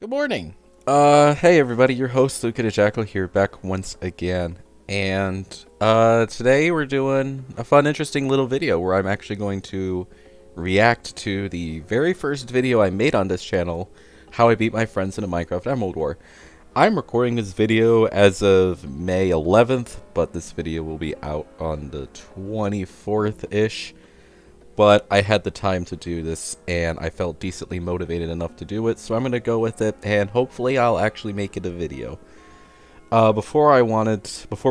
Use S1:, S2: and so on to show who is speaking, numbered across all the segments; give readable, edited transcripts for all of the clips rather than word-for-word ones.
S1: Good morning. Hey everybody, your host LucaTheJackal here, back once again. And today we're doing a fun, interesting little video where I'm actually going to react to the very first video I made on this channel, how I beat my friends in a Minecraft Emerald War. I'm recording this video as of May 11th, but this video will be out on the 24th-ish. But I had the time to do this, and I felt decently motivated enough to do it, so I'm going to go with it, and hopefully I'll actually make it a video. Before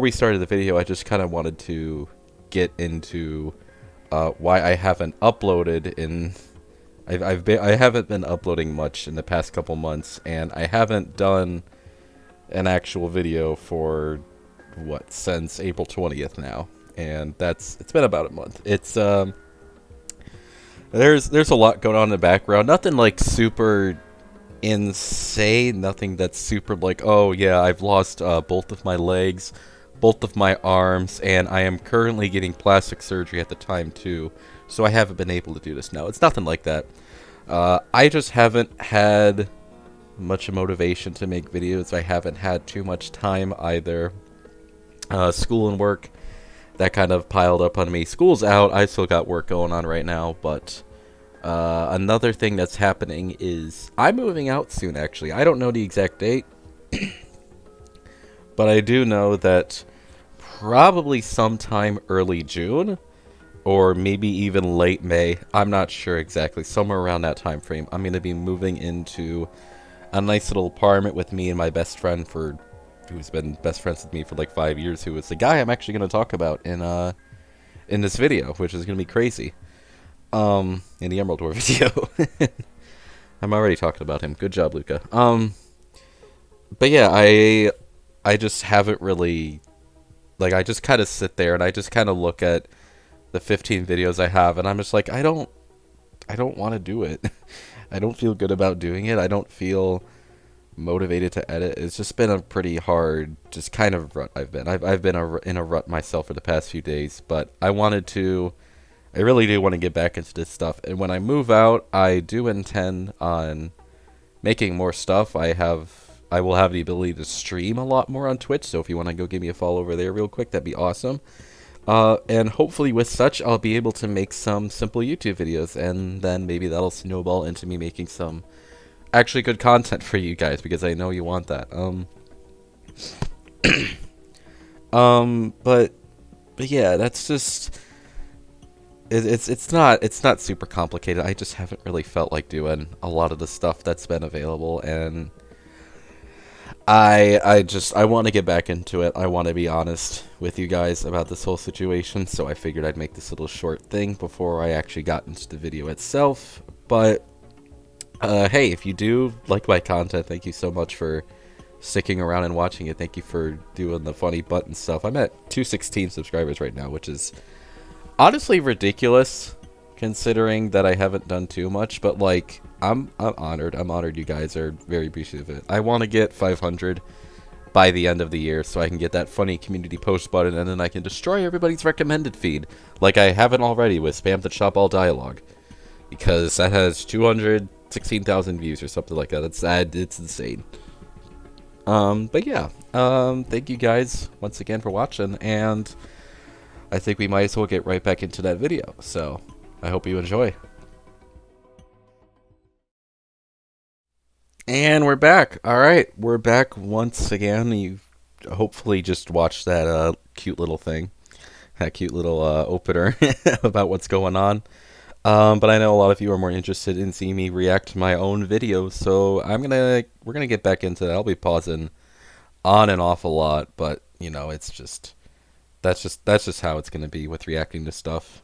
S1: we started the video, I just kind of wanted to get into why I haven't uploaded in... I haven't been uploading much in the past couple months, and I haven't done an actual video for, since April 20th now, and it's been about a month. There's a lot going on in the background. Nothing like super insane. Nothing that's super like, oh yeah, I've lost both of my legs, both of my arms, and I am currently getting plastic surgery at the time too. So I haven't been able to do this now. It's nothing like that. I just haven't had much motivation to make videos. I haven't had too much time either. School and work, that kind of piled up on me. School's out. I still got work going on right now, but another thing that's happening is I'm moving out soon, actually. I don't know the exact date, but I do know that probably sometime early June, or maybe even late May. I'm not sure exactly. Somewhere around that time frame, I'm going to be moving into a nice little apartment with me and my best friend who's been best friends with me for like 5 years, who is the guy I'm actually going to talk about in this video, which is going to be crazy. In the Emerald War video. I'm already talking about him. Good job, Luca. But yeah, I just haven't really, like, I just kind of sit there and I just kind of look at the 15 videos I have, and I'm just like, I don't want to do it. I don't feel good about doing it. I don't feel motivated to edit. It's just been a pretty hard, just kind of rut I've been. I've been in a rut myself for the past few days, but I really do want to get back into this stuff. And when I move out, I do intend on making more stuff. I will have the ability to stream a lot more on Twitch, so if you want to go give me a follow over there real quick, that'd be awesome. And hopefully with such, I'll be able to make some simple YouTube videos, and then maybe that'll snowball into me making some actually good content for you guys, because I know you want that. But yeah, that's just... It's not super complicated. I just haven't really felt like doing a lot of the stuff that's been available, and I want to get back into it. I want to be honest with you guys about this whole situation, so I figured I'd make this little short thing before I actually got into the video itself. But hey, if you do like my content, thank you so much for sticking around and watching it. Thank you for doing the funny button stuff. I'm at 216 subscribers right now, which is honestly ridiculous considering that I haven't done too much, but like I'm honored. I'm honored you guys are very appreciative of it. I want to get 500 by the end of the year so I can get that funny community post button, and then I can destroy everybody's recommended feed like I haven't already with Spam the Chop All dialogue, because that has 216,000 views or something like that. It's insane. But yeah, thank you guys once again for watching, and I think we might as well get right back into that video, so I hope you enjoy. And we're back. Alright, we're back once again. You hopefully just watched that cute little thing, that cute little opener about what's going on. But I know a lot of you are more interested in seeing me react to my own videos, so we're gonna get back into that. I'll be pausing on and off a lot, but you know, it's just... That's just how it's gonna be with reacting to stuff.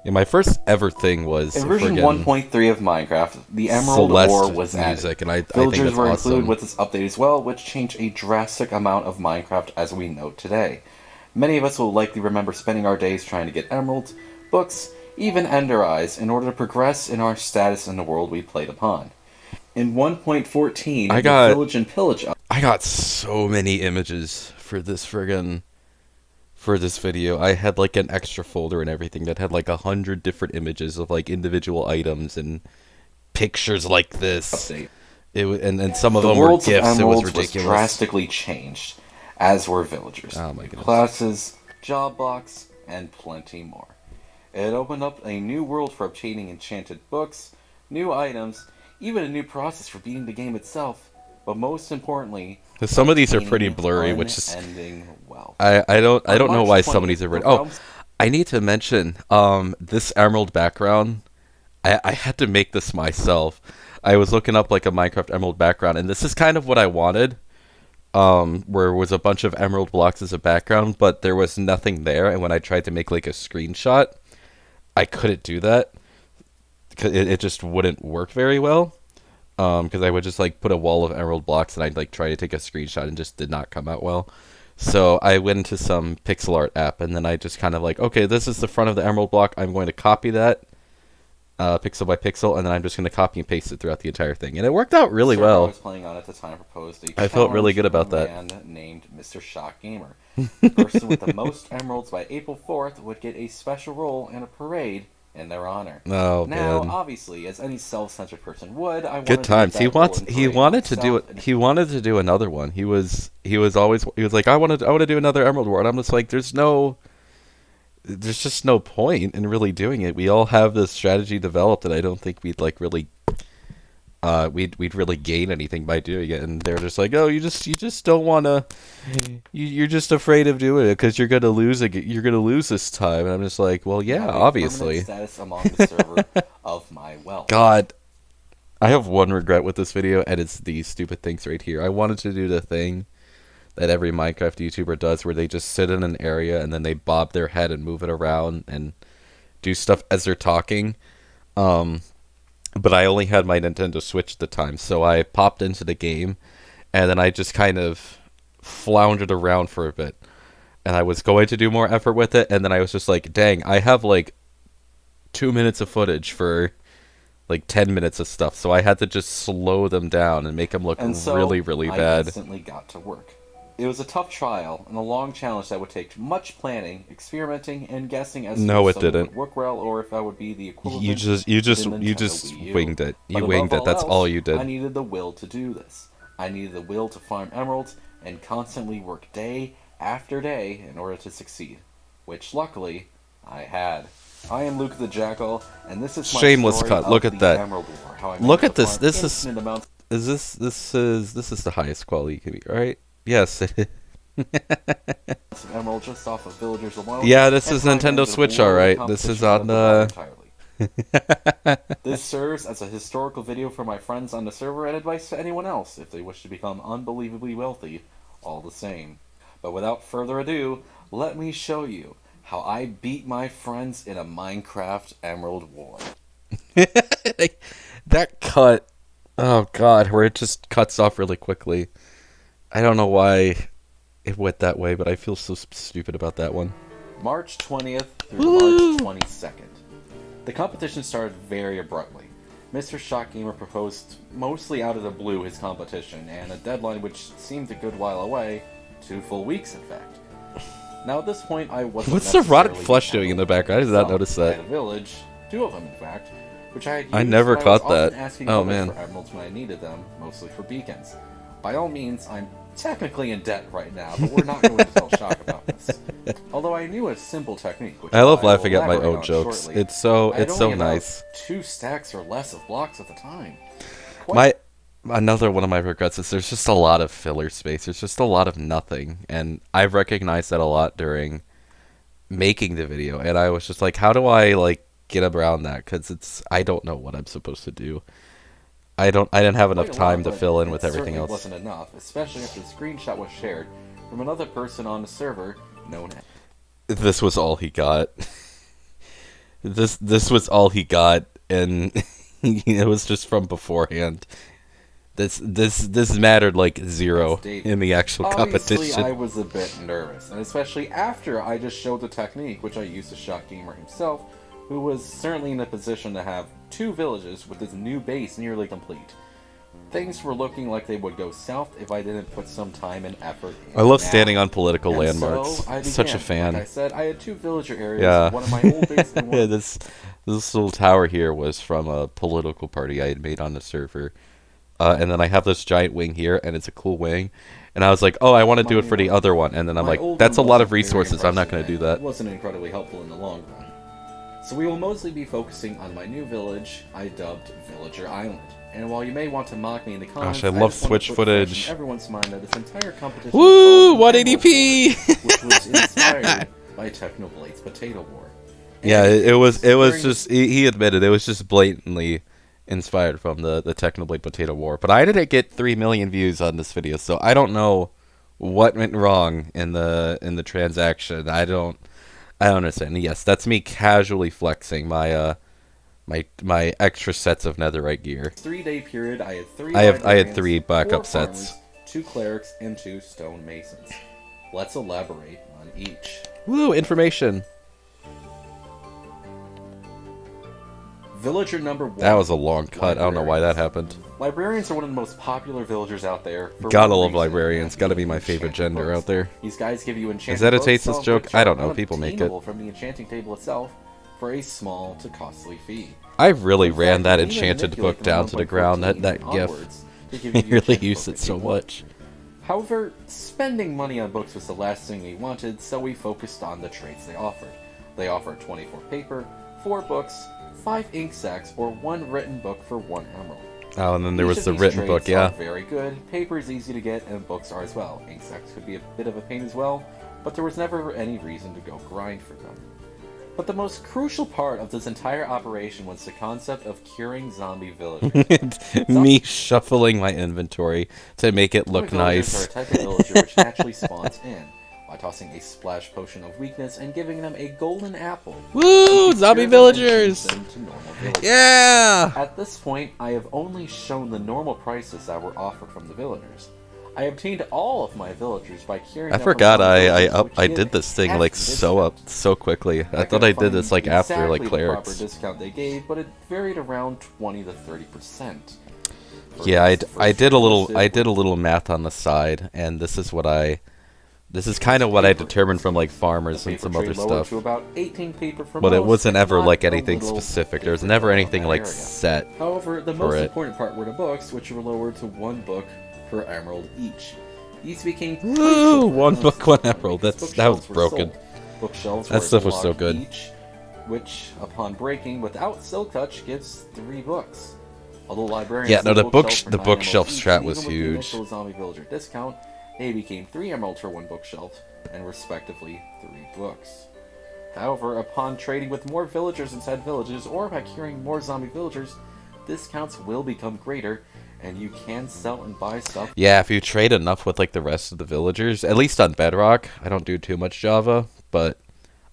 S1: Yeah, my first ever thing was
S2: in version 1.3 of Minecraft, the Emerald War was
S1: music,
S2: added.
S1: and I think
S2: Villagers
S1: that's
S2: were
S1: awesome.
S2: included with this update as well, which changed a drastic amount of Minecraft as we know today. Many of us will likely remember spending our days trying to get emeralds, books, even ender eyes, in order to progress in our status in the world we played upon. In 1.14, the Village and Pillage...
S1: I got so many images for this video. I had like an extra folder and everything that had like 100 different images of like individual items and pictures like this.
S2: Update.
S1: And some of
S2: The
S1: them were
S2: worlds of
S1: gifts. It was
S2: Emeralds was
S1: ridiculous.
S2: drastically changed, as were villagers,
S1: Oh my goodness.
S2: classes, job blocks, and plenty more. It opened up a new world for obtaining enchanted books, new items, even a new process for beating the game itself, but most importantly,
S1: Some of these are pretty
S2: obtaining
S1: blurry, which is
S2: unending wealth.
S1: I don't
S2: On
S1: know
S2: March
S1: why some of
S2: 20th,
S1: these are
S2: the
S1: written.
S2: realms-
S1: I need to mention this emerald background. I had to make this myself. I was looking up like a Minecraft emerald background, and this is kind of what I wanted. Where was a bunch of emerald blocks as a background, but there was nothing there. And when I tried to make like a screenshot, I couldn't do that because it just wouldn't work very well. Because I would just like put a wall of emerald blocks and I'd like try to take a screenshot and just did not come out well. So I went into some pixel art app and then I just kind of like, okay, this is the front of the emerald block. I'm going to copy that pixel by pixel, and then I'm just going to copy and paste it throughout the entire thing. And it worked out really
S2: server I
S1: well.
S2: was playing on at the time proposed a
S1: I felt really
S2: challenge
S1: good about
S2: from a
S1: that.
S2: man named Mr. Shock Gamer. The person with the most emeralds by April 4th would get a special role in a parade in their honor.
S1: Oh
S2: Now,
S1: man.
S2: obviously, as any self-centered person would, I wanted
S1: Good times.
S2: To
S1: He
S2: get that role
S1: wants.
S2: in
S1: He
S2: parade
S1: wanted to do
S2: myself,
S1: it.
S2: and
S1: He wanted to do another one. He was like, I want to do another Emerald War. And I'm just like, there's just no point in really doing it. We all have this strategy developed, and I don't think we'd like really, we'd really gain anything by doing it. And they're just like, oh, you just don't want to. You're just afraid of doing it because you're gonna lose it. You're gonna lose this time. And I'm just like, well, yeah,
S2: have a
S1: obviously.
S2: permanent status among the server of my wealth.
S1: God, I have one regret with this video, and it's these stupid things right here. I wanted to do the thing that every Minecraft YouTuber does, where they just sit in an area and then they bob their head and move it around and do stuff as they're talking. But I only had my Nintendo Switch at the time, so I popped into the game, and then I just kind of floundered around for a bit. And I was going to do more effort with it, and then I was just like, dang, I have like 2 minutes of footage for like 10 minutes of stuff, so I had to just slow them down and make them look
S2: And so
S1: really, really
S2: I
S1: bad.
S2: instantly got to work. It was a tough trial and a long challenge that would take much planning, experimenting, and guessing as
S1: No,
S2: to
S1: it
S2: if something
S1: didn't.
S2: would work well or if I would be the equivalent.
S1: You just
S2: to the Nintendo Wii U.
S1: winged it. You
S2: But
S1: winged
S2: above
S1: it. That's
S2: else,
S1: all you did.
S2: I needed the will to do this. I needed the will to farm emeralds and constantly work day after day in order to succeed, which luckily I had. I am LucaTheJackal, and this is my
S1: Shameless
S2: story
S1: cut.
S2: of
S1: Look at
S2: the
S1: that.
S2: Emerald War. How I
S1: Look
S2: managed
S1: at
S2: to
S1: this.
S2: farm
S1: This is
S2: infinite amounts
S1: this is the highest quality you can be, right? Yes.
S2: of emerald just off of villagers alone.
S1: Yeah, this
S2: and
S1: is
S2: I
S1: Nintendo
S2: managed to
S1: Switch,
S2: blow the
S1: alright. This is
S2: competition
S1: on
S2: out of the water entirely. This serves as a historical video for my friends on the server and advice to anyone else if they wish to become unbelievably wealthy all the same. But without further ado, let me show you how I beat my friends in a Minecraft Emerald War.
S1: That cut. Oh god, where it just cuts off really quickly. I don't know why it went that way, but I feel so stupid about that one.
S2: March 20th through March 22nd. The competition started very abruptly. Mr. Shock Gamer proposed mostly out of the blue his competition, and a deadline which seemed a good while away, 2 full weeks in fact. Now at this point I wasn't
S1: What's the rotted
S2: necessarily
S1: flesh doing in the background? I did not
S2: myself.
S1: notice
S2: I
S1: that.
S2: had a village, 2 of them in fact, which I had used,
S1: I never
S2: but I was
S1: caught that.
S2: often asking
S1: Oh,
S2: others
S1: man.
S2: for emeralds when I needed them, mostly for beacons. By all means, I'm technically in debt right now, but we're not going to tell Shock about this. Although I knew a simple technique, which
S1: I love
S2: will
S1: laughing at my
S2: elaborate
S1: own
S2: on
S1: jokes.
S2: shortly.
S1: It's so
S2: I had only about
S1: nice.
S2: 2 stacks or less of blocks at the time.
S1: Another one of my regrets is there's just a lot of filler space. There's just a lot of nothing, and I've recognized that a lot during making the video. And I was just like, how do I like get around that? Because I don't know what I'm supposed to do. I didn't have enough
S2: Quite a
S1: time
S2: lot,
S1: to
S2: but
S1: fill in
S2: it
S1: with everything
S2: certainly
S1: else.
S2: wasn't enough, especially after the screenshot was shared from another person on the server known as.
S1: This was all he got. This was all he got, and it was just from beforehand. This mattered like zero in the actual
S2: Obviously,
S1: competition.
S2: I was a bit nervous, and especially after I just showed the technique, which I used to Shock Gamer himself, who was certainly in a position to have 2 villages with his new base nearly complete. Things were looking like they would go south if I didn't put some time and effort in
S1: I love
S2: now.
S1: standing on political
S2: And
S1: landmarks.
S2: So I
S1: Such a
S2: began.
S1: fan.
S2: Like I said, I had 2 villager areas,
S1: Yeah.
S2: one of my old base and one
S1: This This little tower here was from a political party I had made on the server. And then I have this giant wing here, and it's a cool wing. And I was like, oh, I want to do it for the other one. And then I'm
S2: My
S1: like,
S2: old
S1: that's a
S2: one
S1: lot of
S2: wasn't very
S1: resources. I'm not going to do
S2: impressive, and
S1: that.
S2: It wasn't incredibly helpful in the long run. So we will mostly be focusing on my new village I dubbed Villager Island. And while you may want to mock me in the comments,
S1: Gosh, I love
S2: just want to
S1: Switch
S2: put fresh
S1: footage.
S2: in everyone's mind that this entire competition
S1: Woo!
S2: was called the Emerald
S1: 180p!
S2: War, which was inspired by Technoblade's Potato War.
S1: Yeah,
S2: And
S1: it was
S2: during
S1: just he admitted it was just blatantly inspired from the Technoblade Potato War. But I didn't get 3 million views on this video, so I don't know what went wrong in the transaction. I don't understand. Yes, that's me casually flexing my my extra sets of netherite gear.
S2: 3-day period, I had three.
S1: I had
S2: librarians,
S1: 3 backup
S2: 4
S1: sets.
S2: farmers, 2 clerics, and 2 stone masons. Let's elaborate on each.
S1: Woo, information.
S2: Villager number 1.
S1: That was a long cut. I don't know why that happened.
S2: Librarians are one of the most popular villagers out there.
S1: Gotta love librarians. Gotta be my favorite gender out there.
S2: These guys give you enchanted
S1: Is that a
S2: books,
S1: tasteless
S2: some of
S1: joke?
S2: which
S1: I
S2: are
S1: don't know. People make it.
S2: unobtainable from the enchanting table itself for a small to costly fee.
S1: I really
S2: In
S1: ran
S2: fact,
S1: that
S2: you can even
S1: enchanted
S2: manipulate
S1: book
S2: them
S1: down
S2: from
S1: to the
S2: 1.14
S1: ground. That gif.
S2: onwards to give
S1: I
S2: you the
S1: really
S2: enchanted
S1: used
S2: book
S1: it
S2: if
S1: so
S2: you want.
S1: much.
S2: However, spending money on books was the last thing we wanted, so we focused on the traits they offered. They offered 24 paper, 4 books, 5 ink sacks, or 1 written book for 1 emerald.
S1: Oh, and then there
S2: Each
S1: was
S2: of
S1: the
S2: these
S1: written book,
S2: traits
S1: yeah.
S2: are very good. Paper is easy to get, and books are as well. Ink sacks could be a bit of a pain as well, but there was never any reason to go grind for them. But the most crucial part of this entire operation was the concept of curing zombie villagers.
S1: Me shuffling my inventory to make it look
S2: Zombie villagers
S1: nice.
S2: are a type of villager which naturally spawns in by tossing a splash potion of weakness and giving them a golden apple.
S1: Woo!
S2: You can
S1: Zombie
S2: cure them and change
S1: villagers!
S2: them to normal villagers.
S1: Yeah!
S2: At this point, I have only shown the normal prices that were offered from the villagers. I obtained all of my villagers by curing
S1: I
S2: them from
S1: forgot
S2: zombie villagers,
S1: I
S2: which
S1: did
S2: give
S1: this thing
S2: hefty
S1: like
S2: discounts.
S1: so quickly. I thought
S2: couldn't
S1: I did this
S2: find
S1: like after
S2: exactly
S1: like
S2: the proper
S1: clerics.
S2: discount they gave, but it varied around 20 to 30%.
S1: Yeah, I did a little
S2: listed
S1: math on the side, and this is kind of what I determined from like farmers
S2: the
S1: and some
S2: paper
S1: other
S2: trade lowered
S1: stuff.
S2: to about 18 paper for
S1: But it
S2: most,
S1: wasn't
S2: if
S1: ever
S2: not
S1: like
S2: a
S1: anything
S2: little
S1: specific. There was
S2: different
S1: never
S2: around
S1: anything
S2: that
S1: like
S2: area.
S1: set.
S2: However, the
S1: for
S2: most
S1: it.
S2: important part were the books, which were lowered to 1 book per emerald each. These became
S1: Woo!
S2: crucial for
S1: 1
S2: us
S1: book, 1
S2: because
S1: emerald. That was
S2: bookshelves were
S1: broken.
S2: sold. Bookshelves
S1: That
S2: were
S1: stuff was so
S2: block
S1: good.
S2: Each, which, upon breaking without silk touch, gives 3 books. Although librarians
S1: Yeah, no, the
S2: bookshelves for
S1: the
S2: 9
S1: bookshelf
S2: emeralds each,
S1: strat
S2: and
S1: was
S2: even with the
S1: huge.
S2: initial zombie villager discount, they became 3 emeralds for 1 bookshelf, and respectively 3 books. However, upon trading with more villagers inside villages, or by curing more zombie villagers, discounts will become greater, and you can sell and buy stuff.
S1: Yeah, if you trade enough with like the rest of the villagers, at least on Bedrock, I don't do too much Java, but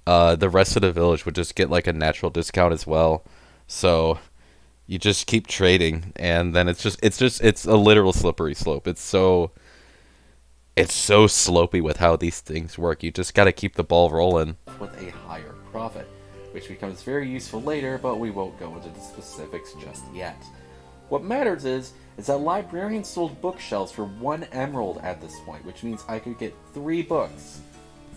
S1: the rest of the village would just get like a natural discount as well. So you just keep trading, and then it's a literal slippery slope. It's so slopey with how these things work. You just got to keep the ball rolling.
S2: With a higher profit, which becomes very useful later, but we won't go into the specifics just yet. What matters is that librarians sold bookshelves for 1 emerald at this point, which means I could get 3 books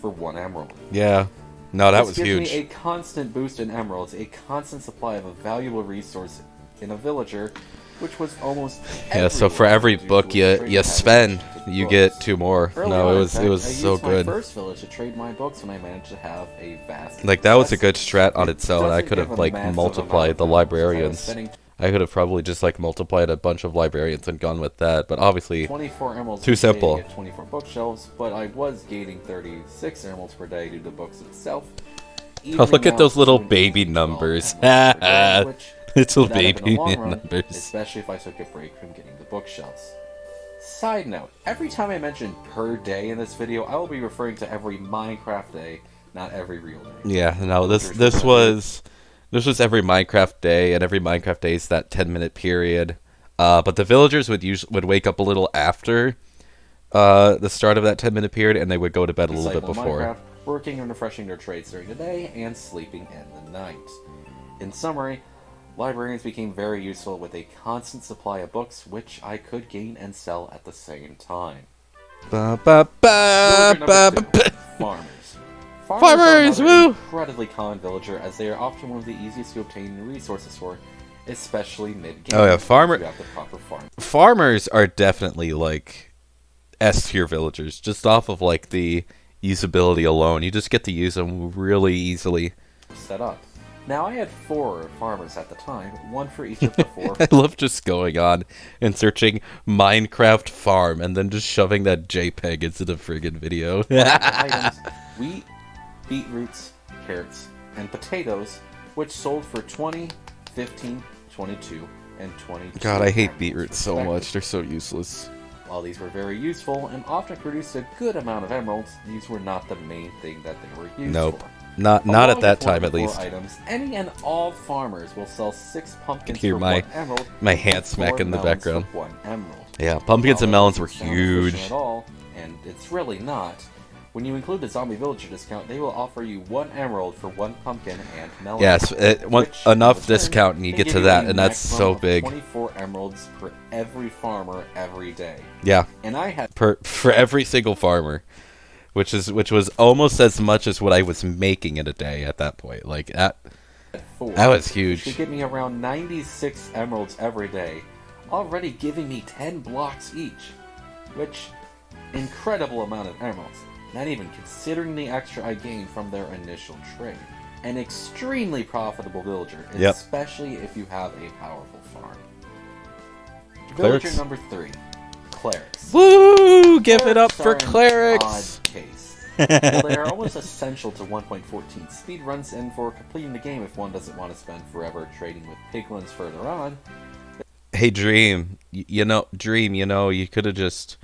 S2: for 1 emerald.
S1: Yeah. No, that
S2: This
S1: was
S2: gives
S1: huge.
S2: me a constant boost in emeralds, a constant supply of a valuable resource in a villager, which was almost
S1: Yeah, so for every book you spend, you get 2 more. No, it was
S2: I
S1: so
S2: used
S1: good.
S2: my first village to trade my books when I managed to have a vast
S1: Like that was a
S2: success.
S1: good strat on
S2: It
S1: its own. I
S2: doesn't
S1: could
S2: give
S1: have
S2: a
S1: like
S2: massive
S1: multiplied
S2: amount
S1: the
S2: of value, since I was
S1: librarians.
S2: spending
S1: I could have probably just like multiplied a bunch of librarians and gone with that, but obviously
S2: 24 emeralds
S1: too
S2: per day to
S1: simple.
S2: get 24 bookshelves, but I was gaining 36 emeralds per day due to books itself.
S1: Oh, look at
S2: evening
S1: those
S2: out
S1: little
S2: to an
S1: baby
S2: easy 12
S1: numbers.
S2: emeralds per day, which
S1: Little
S2: would add up in
S1: baby
S2: the long run,
S1: numbers.
S2: especially if I took a break from getting the bookshelves. Side note, every time I mention per day in this video, I will be referring to every Minecraft day, not every real day.
S1: Yeah, no, this was every Minecraft day, and every Minecraft day is that 10-minute period. But the villagers would wake up a little after the start of that 10-minute period, and they would go to bed a little bit
S2: Disciple
S1: before.
S2: Minecraft, working and refreshing their trades during the day, and sleeping in the night. In summary, librarians became very useful with a constant supply of books, which I could gain and sell at the same time.
S1: Ba, ba, ba,
S2: Villager
S1: ba,
S2: number
S1: ba.
S2: 2, farmers.
S1: Farmers,
S2: are
S1: woo!
S2: another incredibly common villager, as they are often one of the easiest to obtain resources for, especially mid-game.
S1: Oh yeah,
S2: if you have the proper farm.
S1: farmers are definitely like S tier villagers, just off of like the usability alone. You just get to use them really easily.
S2: Set up. Now, I had 4 farmers at the time, one for each of the 4.
S1: I love just going on and searching Minecraft farm and then just shoving that JPEG into the friggin' video.
S2: items: wheat, beetroots, carrots, and potatoes, which sold for 20, 15, 22, and 22.
S1: God, I hate beetroots so much. They're so useless.
S2: While these were very useful and often produced a good amount of emeralds, these were not the main thing that they were used
S1: Nope.
S2: for.
S1: Not
S2: Along
S1: at that
S2: with one
S1: time,
S2: of the
S1: at
S2: 4
S1: least.
S2: items, any and all farmers will sell 6 pumpkins
S1: Hear
S2: for
S1: my-
S2: 1 emerald.
S1: my hand
S2: and 4
S1: smack in the
S2: melons
S1: background.
S2: For 1 emerald.
S1: Yeah, pumpkins and
S2: While
S1: melons
S2: that
S1: were
S2: doesn't sound efficient
S1: huge.
S2: At all, and it's really not. When you include the zombie villager discount, they will offer you 1 emerald for 1 pumpkin and melon.
S1: Yes,
S2: which, in
S1: enough
S2: return,
S1: discount and you
S2: can
S1: get
S2: give
S1: to
S2: you
S1: that,
S2: a
S1: and that's so
S2: maximum of
S1: big.
S2: 24 emeralds per every farmer every day.
S1: Yeah,
S2: And I had
S1: for every single farmer, which was almost as much as what I was making in a day at that point. Like that
S2: 4.
S1: was
S2: Which
S1: huge.
S2: could get me around 96 emeralds every day, already giving me 10 blocks each. Which, incredible amount of emeralds, not even considering the extra I gained from their initial trade. An extremely profitable villager,
S1: Yep.
S2: especially if you have a powerful farm.
S1: Clerics.
S2: Villager number 3, clerics.
S1: Woo! Give it up for
S2: Clerics are an
S1: clerics.
S2: odd case. Well, they are almost essential to 1.14 speedruns and for completing the game if one doesn't want to spend forever trading with piglins further on.
S1: Hey, Dream. Dream. You could have just.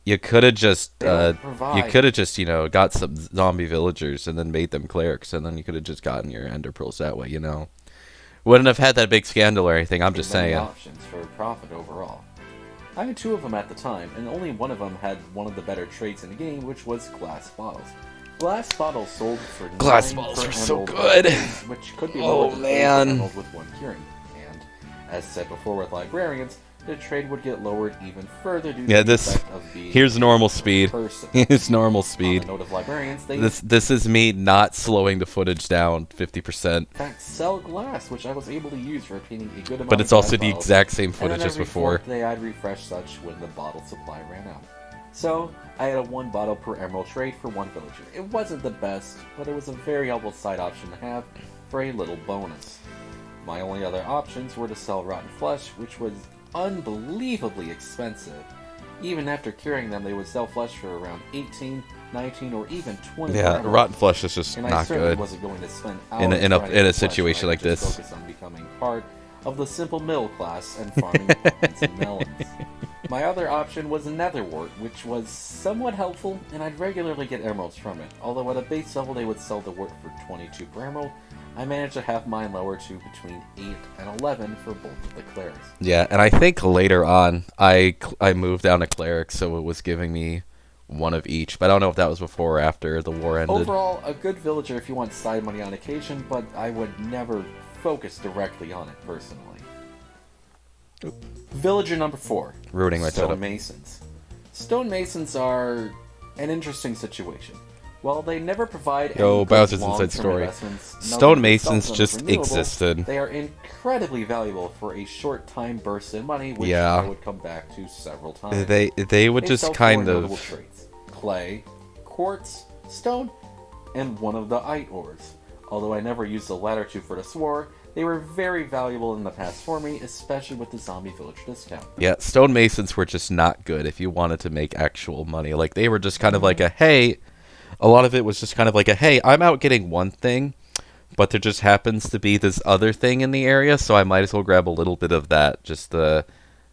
S1: You could have just. Got some zombie villagers and then made them clerics, and then you could have just gotten your ender pearls that way. Wouldn't have had that big scandal or anything. I'm just
S2: Many
S1: saying.
S2: options for profit overall. I had 2 of them at the time, and only one of them had one of the better traits in the game, which was glass bottles. Glass bottles sold for
S1: Glass
S2: 9
S1: bottles
S2: per
S1: were so
S2: emerald
S1: good.
S2: apiece, which could be
S1: Oh,
S2: lower than 8
S1: man.
S2: emerald with 1 curing. And as said before with librarians, the trade would get lowered even further due to the effect of being
S1: Here's normal speed.
S2: person.
S1: Here's normal
S2: On
S1: speed.
S2: the note of librarians, they
S1: This is me not slowing the footage down 50%.
S2: in fact sell glass, which I was able to use for obtaining a good amount
S1: But it's
S2: of
S1: also
S2: glass
S1: the
S2: bottles.
S1: exact same
S2: And
S1: footage
S2: then
S1: as
S2: every
S1: before.
S2: 4th day I'd refresh such when the bottle supply ran out. So, I had a 1 bottle per emerald trade for 1 villager. It wasn't the best, but it was a very helpful side option to have for a little bonus. My only other options were to sell rotten flesh, which was unbelievably expensive. Even after curing them, they would sell flesh for around 18, 19, or even 20
S1: Yeah,
S2: emeralds.
S1: rotten flesh is just
S2: And I
S1: not
S2: certainly
S1: good.
S2: wasn't going to spend
S1: In a-
S2: hours
S1: in a-
S2: trying to
S1: in a
S2: get flesh
S1: situation
S2: when I
S1: like
S2: could just
S1: this.
S2: focus on becoming part of the simple middle class and farming pumpkins and melons. My other option was netherwort, which was somewhat helpful, and I'd regularly get emeralds from it. Although at a base level they would sell the wort for 22 per emerald, I managed to have mine lower to between 8 and 11 for both of the clerics.
S1: Yeah, and I think later on I moved down to cleric, so it was giving me 1 of each. But I don't know if that was before or after the war ended.
S2: Overall, a good villager if you want side money on occasion, but I would never focus directly on it personally. Villager number 4.
S1: Ruining my setup.
S2: Stonemasons. Stonemasons are an interesting situation. While they never provide any good
S1: Bowser's
S2: long-term
S1: Inside Story.
S2: investments, none of
S1: Stonemasons
S2: themselves
S1: just
S2: are renewable,
S1: existed.
S2: They are incredibly valuable for a short time burst in money, which
S1: Yeah.
S2: I would come back to several times.
S1: They would
S2: They
S1: just
S2: sell
S1: kind
S2: 4 notable
S1: of.
S2: traits: clay, quartz, stone, and one of the ite ores. Although I never used the latter 2 for the swore, they were very valuable in the past for me, especially with the zombie village discount.
S1: Yeah, stonemasons were just not good if you wanted to make actual money. Like, they were just kind of like a, hey, a lot of it was just kind of like a, hey, I'm out getting one thing, but there just happens to be this other thing in the area, so I might as well grab a little bit of that just to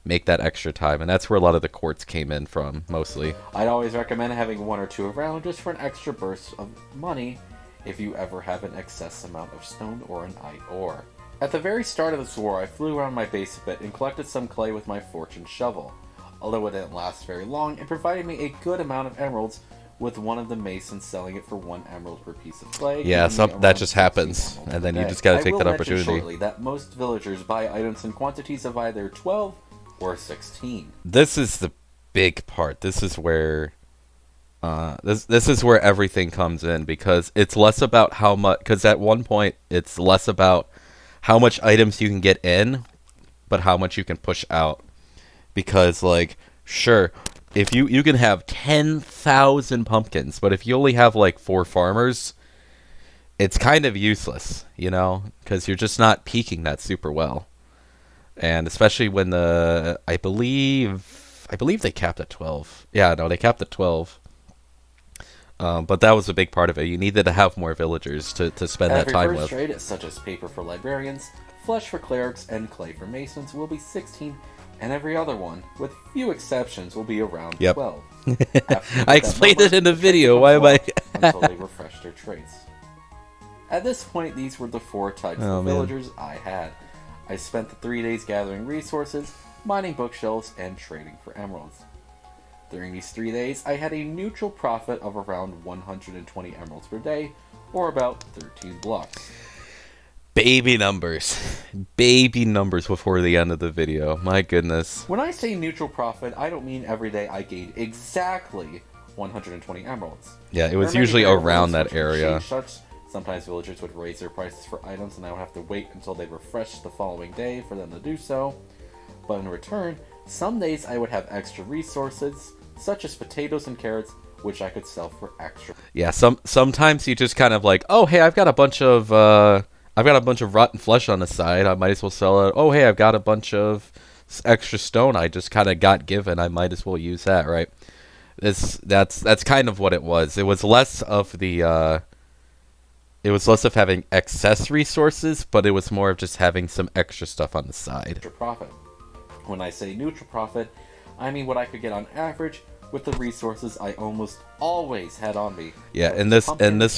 S1: make that extra time. And that's where a lot of the quartz came in from, mostly.
S2: I'd always recommend having 1 or 2 around just for an extra burst of money if you ever have an excess amount of stone or an ite ore. At the very start of this war, I flew around my base a bit and collected some clay with my fortune shovel. Although it didn't last very long, it provided me a good amount of emeralds, with one of the masons selling it for 1 emerald per piece of clay.
S1: Yeah,
S2: giving me
S1: that
S2: around
S1: just
S2: 16
S1: happens,
S2: emeralds
S1: and then
S2: a
S1: you
S2: day.
S1: just gotta
S2: I
S1: take
S2: will
S1: that
S2: mention
S1: opportunity.
S2: shortly that most villagers buy items in quantities of either 12 or 16.
S1: This is the big part. This is where This is where everything comes in, because it's less about how much. Because at one point, it's less about how much items you can get in, but how much you can push out. Because, like, sure, if you can have 10,000 pumpkins, but if you only have like 4 farmers, it's kind of useless, you know, because you're just not peaking that super well. And especially when I believe they capped at 12. Yeah, no, they capped at 12. But that was a big part of it. You needed to have more villagers to spend that time with.
S2: Every first trade, such as paper for librarians, flesh for clerics, and clay for masons, will be 16, and every other one, with few exceptions, will be around 12.
S1: I explained it in the video. Why am I?
S2: Until they refresh their traits. At this point, these were the 4 types of villagers I had. I spent the 3 days gathering resources, mining bookshelves, and trading for emeralds. During these 3 days, I had a neutral profit of around 120 emeralds per day, or about 13 blocks.
S1: Baby numbers. Baby numbers before the end of the video. My goodness.
S2: When I say neutral profit, I don't mean every day I gained exactly 120 emeralds.
S1: Yeah, it was usually around that area.
S2: Sometimes villagers would raise their prices for items, and I would have to wait until they refreshed the following day for them to do so. But in return, some days I would have extra resources, such as potatoes and carrots, which I could sell for extra.
S1: Yeah, sometimes you just kind of like, oh hey, I've got a bunch of rotten flesh on the side. I might as well sell it. Oh hey, I've got a bunch of extra stone I just kind of got given. I might as well use that, right? That's kind of what it was. It was less of the it was less of having excess resources, but it was more of just having some extra stuff on the side.
S2: Profit. When I say neutral profit, I mean what I could get on average with the resources I almost always had on me.
S1: Yeah, and this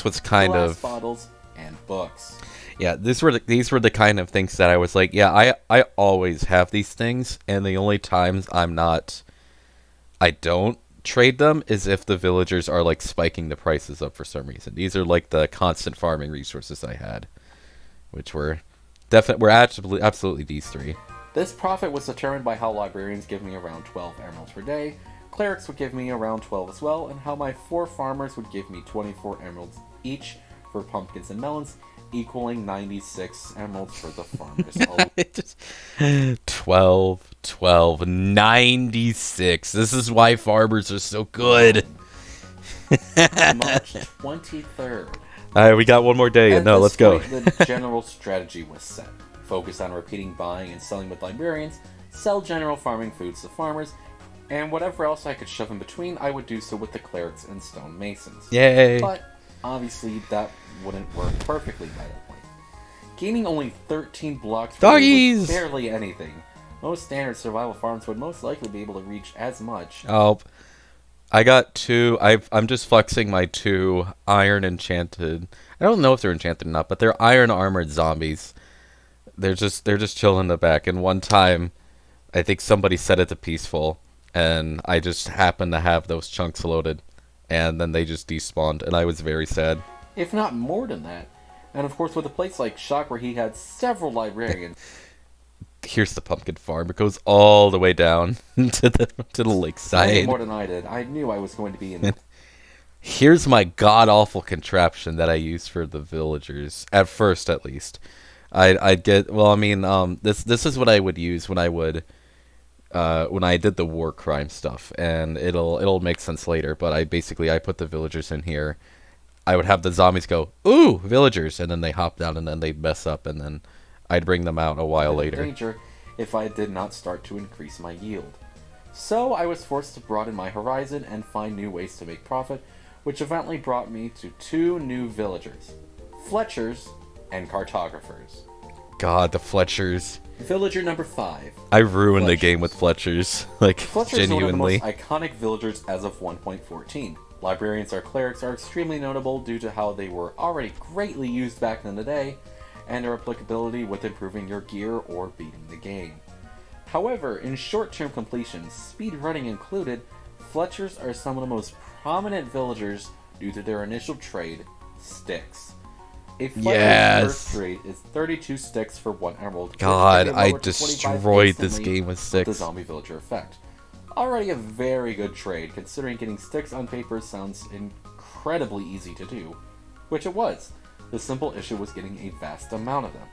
S1: was kind of
S2: bottles and books.
S1: Yeah, these were the kind of things that I was like, yeah, I always have these things, and the only times I don't trade them is if the villagers are like spiking the prices up for some reason. These are like the constant farming resources I had, which were absolutely these 3.
S2: This profit was determined by how librarians give me around 12 emeralds per day, clerics would give me around 12 as well, and how my 4 farmers would give me 24 emeralds each for pumpkins and melons, equaling 96 emeralds for the farmers.
S1: 12, 96. This is why farmers are so good.
S2: March 23rd.
S1: Alright, we got one more day. No, let's go.
S2: The general strategy was set. Focus on repeating buying and selling with librarians, sell general farming foods to farmers, and whatever else I could shove in between, I would do so with the clerics and stone masons.
S1: Yay!
S2: But obviously that wouldn't work perfectly by that point. Gaining only 13 blocks was barely anything. Most standard survival farms would most likely be able to reach as much.
S1: Oh, I got 2. I'm just flexing my 2 iron enchanted. I don't know if they're enchanted or not, but they're iron armored zombies. They're just chilling in the back. And one time, I think somebody set it to peaceful, and I just happened to have those chunks loaded, and then they just despawned, and I was very sad.
S2: If not more than that. And of course, with a place like Shock, where he had several librarians.
S1: Here's the pumpkin farm. It goes all the way down to the lakeside.
S2: More than I did. I knew I was going to be in.
S1: Here's my god-awful contraption that I used for the villagers, at first at least. I'd get, well, I mean, this is what I would use when I did the war crime stuff, and it'll make sense later, but I put the villagers in here. I would have the zombies go, ooh, villagers, and then they hop down, and then they'd mess up, and then I'd bring them out a while later.
S2: Danger if I did not start to increase my yield. So I was forced to broaden my horizon and find new ways to make profit, which eventually brought me to 2 new villagers, Fletchers and Cartographers.
S1: God, the Fletchers.
S2: Villager number 5.
S1: I ruined the game with Fletchers, like,
S2: Fletchers
S1: genuinely.
S2: Is one of the most iconic villagers as of 1.14. Librarians or clerics are extremely notable due to how they were already greatly used back in the day, and their applicability with improving your gear or beating the game. However, in short-term completion, speedrunning included, Fletchers are some of the most prominent villagers due to their initial trade, sticks. A Fletcher's first trade is 32 sticks for 1 emerald.
S1: God, I destroyed this game with sticks.
S2: The zombie villager effect. Already a very good trade, considering getting sticks on paper sounds incredibly easy to do, which it was. The simple issue was getting a vast amount of them.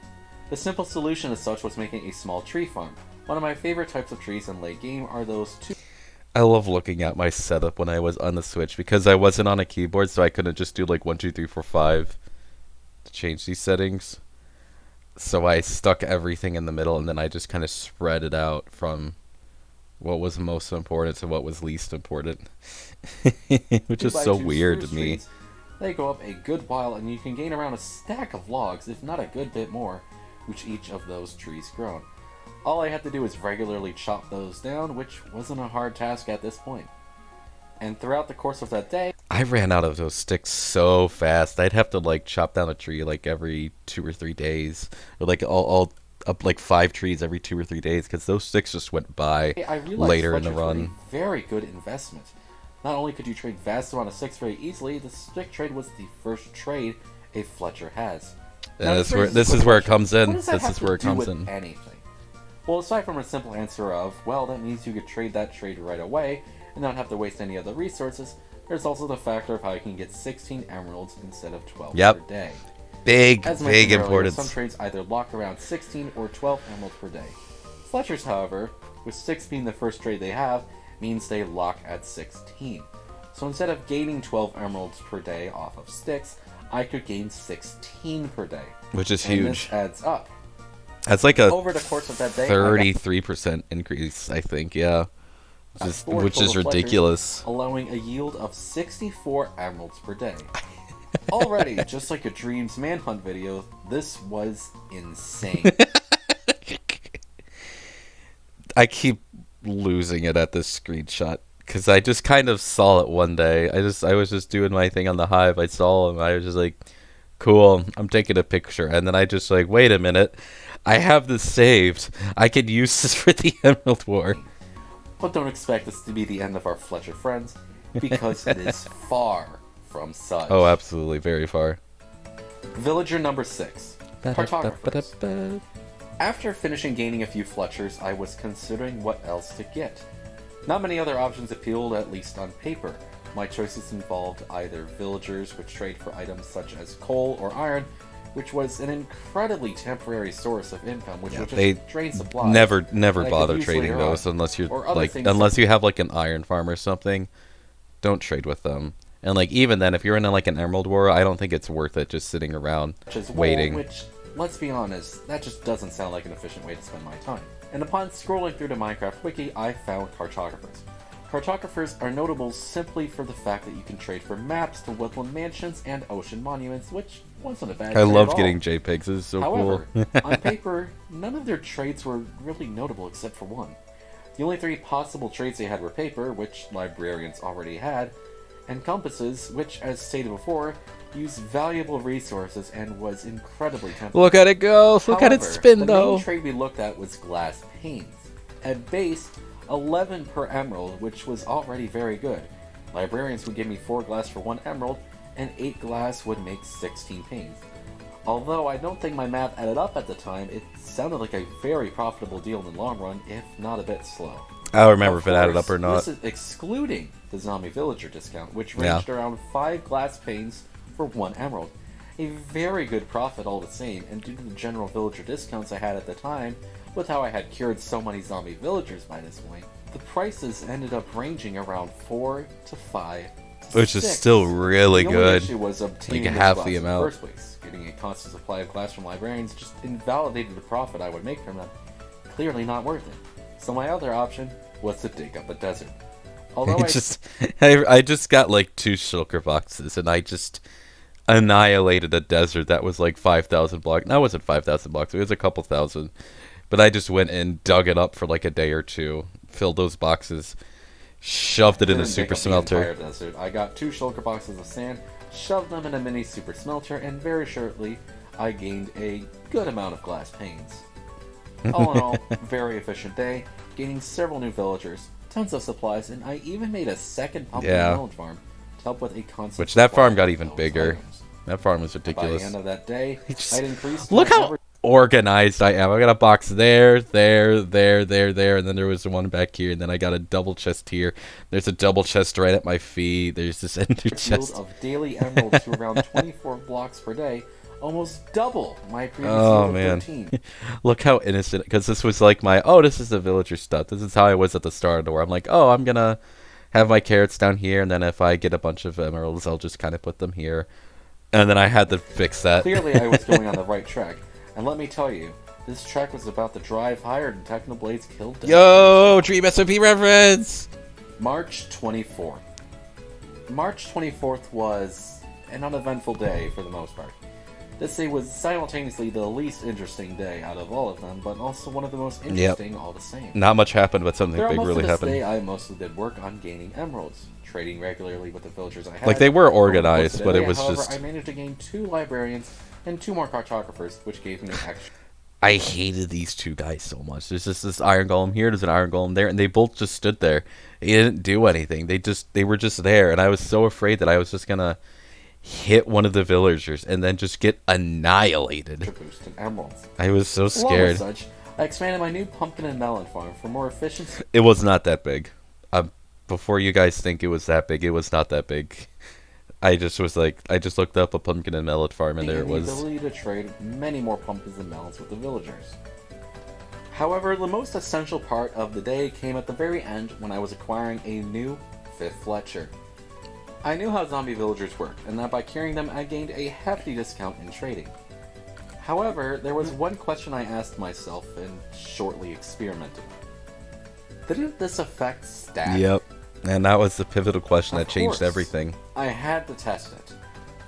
S2: The simple solution as such was making a small tree farm. One of my favorite types of trees in late game are those two.
S1: I love looking at my setup when I was on the Switch because I wasn't on a keyboard, so I couldn't just do like 1, 2, 3, 4, 5 to change these settings. So I stuck everything in the middle, and then I just kind of spread it out from what was most important to what was least important, which is so weird to me.
S2: They go up a good while, and you can gain around a stack of logs, if not a good bit more, which each of those trees grown. All I had to do was regularly chop those down, which wasn't a hard task at this point. And throughout the course of that day,
S1: I ran out of those sticks so fast. I'd have to like chop down a tree like every 2 or 3 days, or like all up like 5 trees every 2 or 3 days, because those sticks just went by later in the run.
S2: A very good investment. Not only could you trade vast amount of sticks very easily, the stick trade was the first trade a Fletcher has.
S1: Now, this is where it comes in. This is where it comes in.
S2: Anything? Well, aside from a simple answer of, well, that means you could trade that trade right away and not have to waste any other resources, there's also the factor of how you can get 16 emeralds instead of 12 per day.
S1: Big
S2: earlier,
S1: importance.
S2: Some trades either lock around 16 or 12 emeralds per day. Fletchers, however, with 6 being the first trade they have, means they lock at 16. So instead of gaining 12 emeralds per day off of sticks, I could gain 16 per day.
S1: Which is
S2: and
S1: huge.
S2: This adds up.
S1: That's like a
S2: over the course of that day,
S1: 33% increase, I think, yeah. Which is ridiculous.
S2: Allowing a yield of 64 emeralds per day. Already, just like a Dreams Manhunt video, this was insane.
S1: I keep losing it at this screenshot because I just kind of saw it one day. I was just doing my thing on the Hive. I saw him. I was just like, cool, I'm taking a picture. And then I just like, wait a minute. I have this saved. I could use this for the Emerald War.
S2: But don't expect this to be the end of our Fletcher friends, because it is far from such.
S1: Oh, absolutely. Very far.
S2: Villager number 6. Cartographers. After finishing gaining a few Fletchers, I was considering what else to get. Not many other options appealed, at least on paper. My choices involved either villagers, which trade for items such as coal or iron, which was an incredibly temporary source of income, which would just drain supplies.
S1: Never bother trading those unless you're like, unless you have like an iron farm or something. Don't trade with them. And like even then, if you're in like an Emerald War, I don't think it's worth it just sitting around waiting.
S2: Which, let's be honest, that just doesn't sound like an efficient way to spend my time. And upon scrolling through the Minecraft wiki, I found cartographers. Cartographers are notable simply for the fact that you can trade for maps to woodland mansions and ocean monuments, which wasn't a bad trade
S1: I love
S2: at all.
S1: getting JPEGs, this is so
S2: However,
S1: cool.
S2: on paper, none of their trades were really notable except for one. The only 3 possible trades they had were paper, which librarians already had, and compasses, which, as stated before, used valuable resources and was incredibly tempting.
S1: Look at it go! Look at it spin, though!
S2: The main trade we looked at was glass panes. At base, 11 per emerald, which was already very good. Librarians would give me 4 glass for 1 emerald, and 8 glass would make 16 panes. Although I don't think my math added up at the time, it sounded like a very profitable deal in the long run, if not a bit slow.
S1: I don't remember if it added up or not.
S2: This is excluding the zombie villager discount, which ranged around 5 glass panes for 1 emerald. A very good profit all the same, and due to the general villager discounts I had at the time, with how I had cured so many zombie villagers by this point, the prices ended up ranging around 4 to 5 to
S1: Which
S2: 6.
S1: is still really
S2: the
S1: good.
S2: only issue was obtaining
S1: like half
S2: glass
S1: the
S2: in
S1: amount.
S2: the first place. Getting a constant supply of glass from librarians just invalidated the profit I would make from them. Clearly not worth it. So my other option was to dig up a desert. Although
S1: I just got like 2 shulker boxes, and I just annihilated a desert that was like 5,000 blocks. No, it wasn't 5,000 blocks. It was a couple thousand. But I just went and dug it up for like a day or 2, filled those boxes, shoved it in a super smelter.
S2: I got 2 shulker boxes of sand, shoved them in a mini super smelter, and very shortly I gained a good amount of glass panes. All in all, very efficient day, gaining several new villagers, tons of supplies, and I even made a second pumpkin melon farm to help with a constant.
S1: Which that farm got even bigger. Items. That farm was ridiculous.
S2: By the end of that day, I'd increased.
S1: Look how organized I am. I got a box there, there, there, there, there, and then there was one back here, and then I got a double chest here. There's a double chest right at my feet. There's this ender
S2: Yield
S1: chest.
S2: of daily emeralds to around 24 blocks per day, almost double my previous
S1: Oh,
S2: yield of
S1: man.
S2: 13.
S1: Look how innocent, because this was like my, oh, this is the villager stuff. This is how I was at the start of the war. I'm like, oh, I'm gonna have my carrots down here, and then if I get a bunch of emeralds, I'll just kind of put them here. And then I had to fix that.
S2: Clearly, I was going on the right track, and let me tell you, this track was about to drive higher than Technoblade's kill death.
S1: Yo, Dream SOP reference!
S2: March 24th. March 24th was an uneventful day for the most part. This day was simultaneously the least interesting day out of all of them, but also one of the most interesting all the same.
S1: Not much happened, but something big really happened.
S2: Day, I mostly did work on gaining emeralds, trading regularly with the villagers I had.
S1: Like, they were organized, but it was
S2: however,
S1: just...
S2: I managed to gain 2 librarians and 2 more cartographers, which gave me extra...
S1: I hated these two guys so much. There's just this iron golem here, there's an iron golem there, and they both just stood there. They didn't do anything. They were just there, and I was so afraid that I was just gonna hit one of the villagers and then just get annihilated.
S2: Boost in emeralds.
S1: I was so scared.
S2: Along with such, I expanded my new pumpkin and melon farm for more efficiency.
S1: It was not that big. Before you guys think it was that big, it was not that big. I just looked up a pumpkin and melon farm, and there it was.
S2: The ability to trade many more pumpkins and melons with the villagers. However, the most essential part of the day came at the very end when I was acquiring a new 5th Fletcher. I knew how zombie villagers worked, and that by carrying them I gained a hefty discount in trading. However, there was one question I asked myself and shortly experimented with. Didn't this affect stats?
S1: Yep. And that was the pivotal question that changed everything.
S2: I had to test it.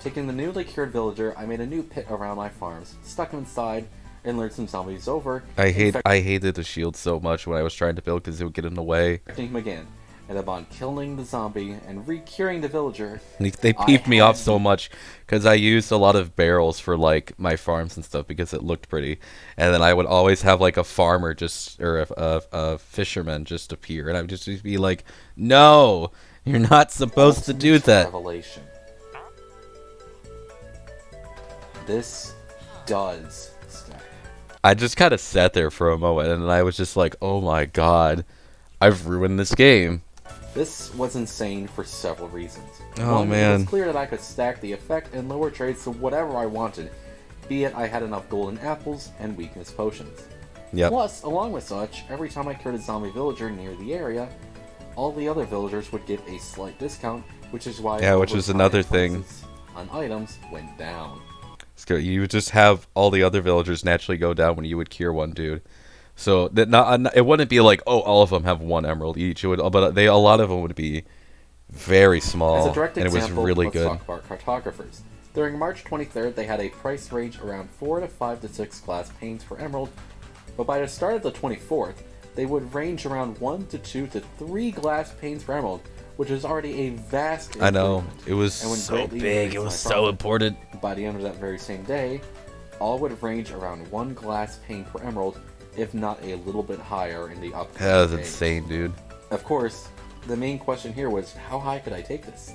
S2: Taking the newly cured villager, I made a new pit around my farms, stuck him inside, and lured some zombies over.
S1: I hated the shield so much when I was trying to build because it would get in the way.
S2: Infecting him again, and upon killing the zombie and re-curing the villager,
S1: They peeved me off so much because I used a lot of barrels for like my farms and stuff because it looked pretty, and then I would always have like a farmer or a fisherman just appear, and I would just be like, "No, you're not supposed to do that."
S2: Revelation. This does stack.
S1: I just kind of sat there for a moment, and I was just like, "Oh my god, I've ruined this game."
S2: This was insane for several reasons.
S1: Oh,
S2: One,
S1: man.
S2: It was clear that I could stack the effect and lower trades to whatever I wanted, be it I had enough golden apples and weakness potions.
S1: Yep.
S2: Plus, along with such, every time I cured a zombie villager near the area, all the other villagers would get a slight discount, which is why
S1: which is another thing
S2: on items went down.
S1: You would just have all the other villagers naturally go down when you would cure one dude. So that it wouldn't be like, oh, all of them have 1 emerald each. It would, but a lot of them would be very small,
S2: As a direct
S1: and
S2: example,
S1: it was really
S2: let's
S1: good.
S2: talk about cartographers. During March 23rd, they had a price range around 4 to 5 to 6 glass panes per emerald, but by the start of the 24th, they would range around 1 to 2 to 3 glass panes per emerald, which is already a vast improvement.
S1: I know, it was so big, it was so important.
S2: By the end of that very same day, all would range around 1 glass pane per emerald, if not a little bit higher in the upcoming
S1: That was
S2: days.
S1: insane, dude.
S2: Of course, the main question here was, how high could I take this?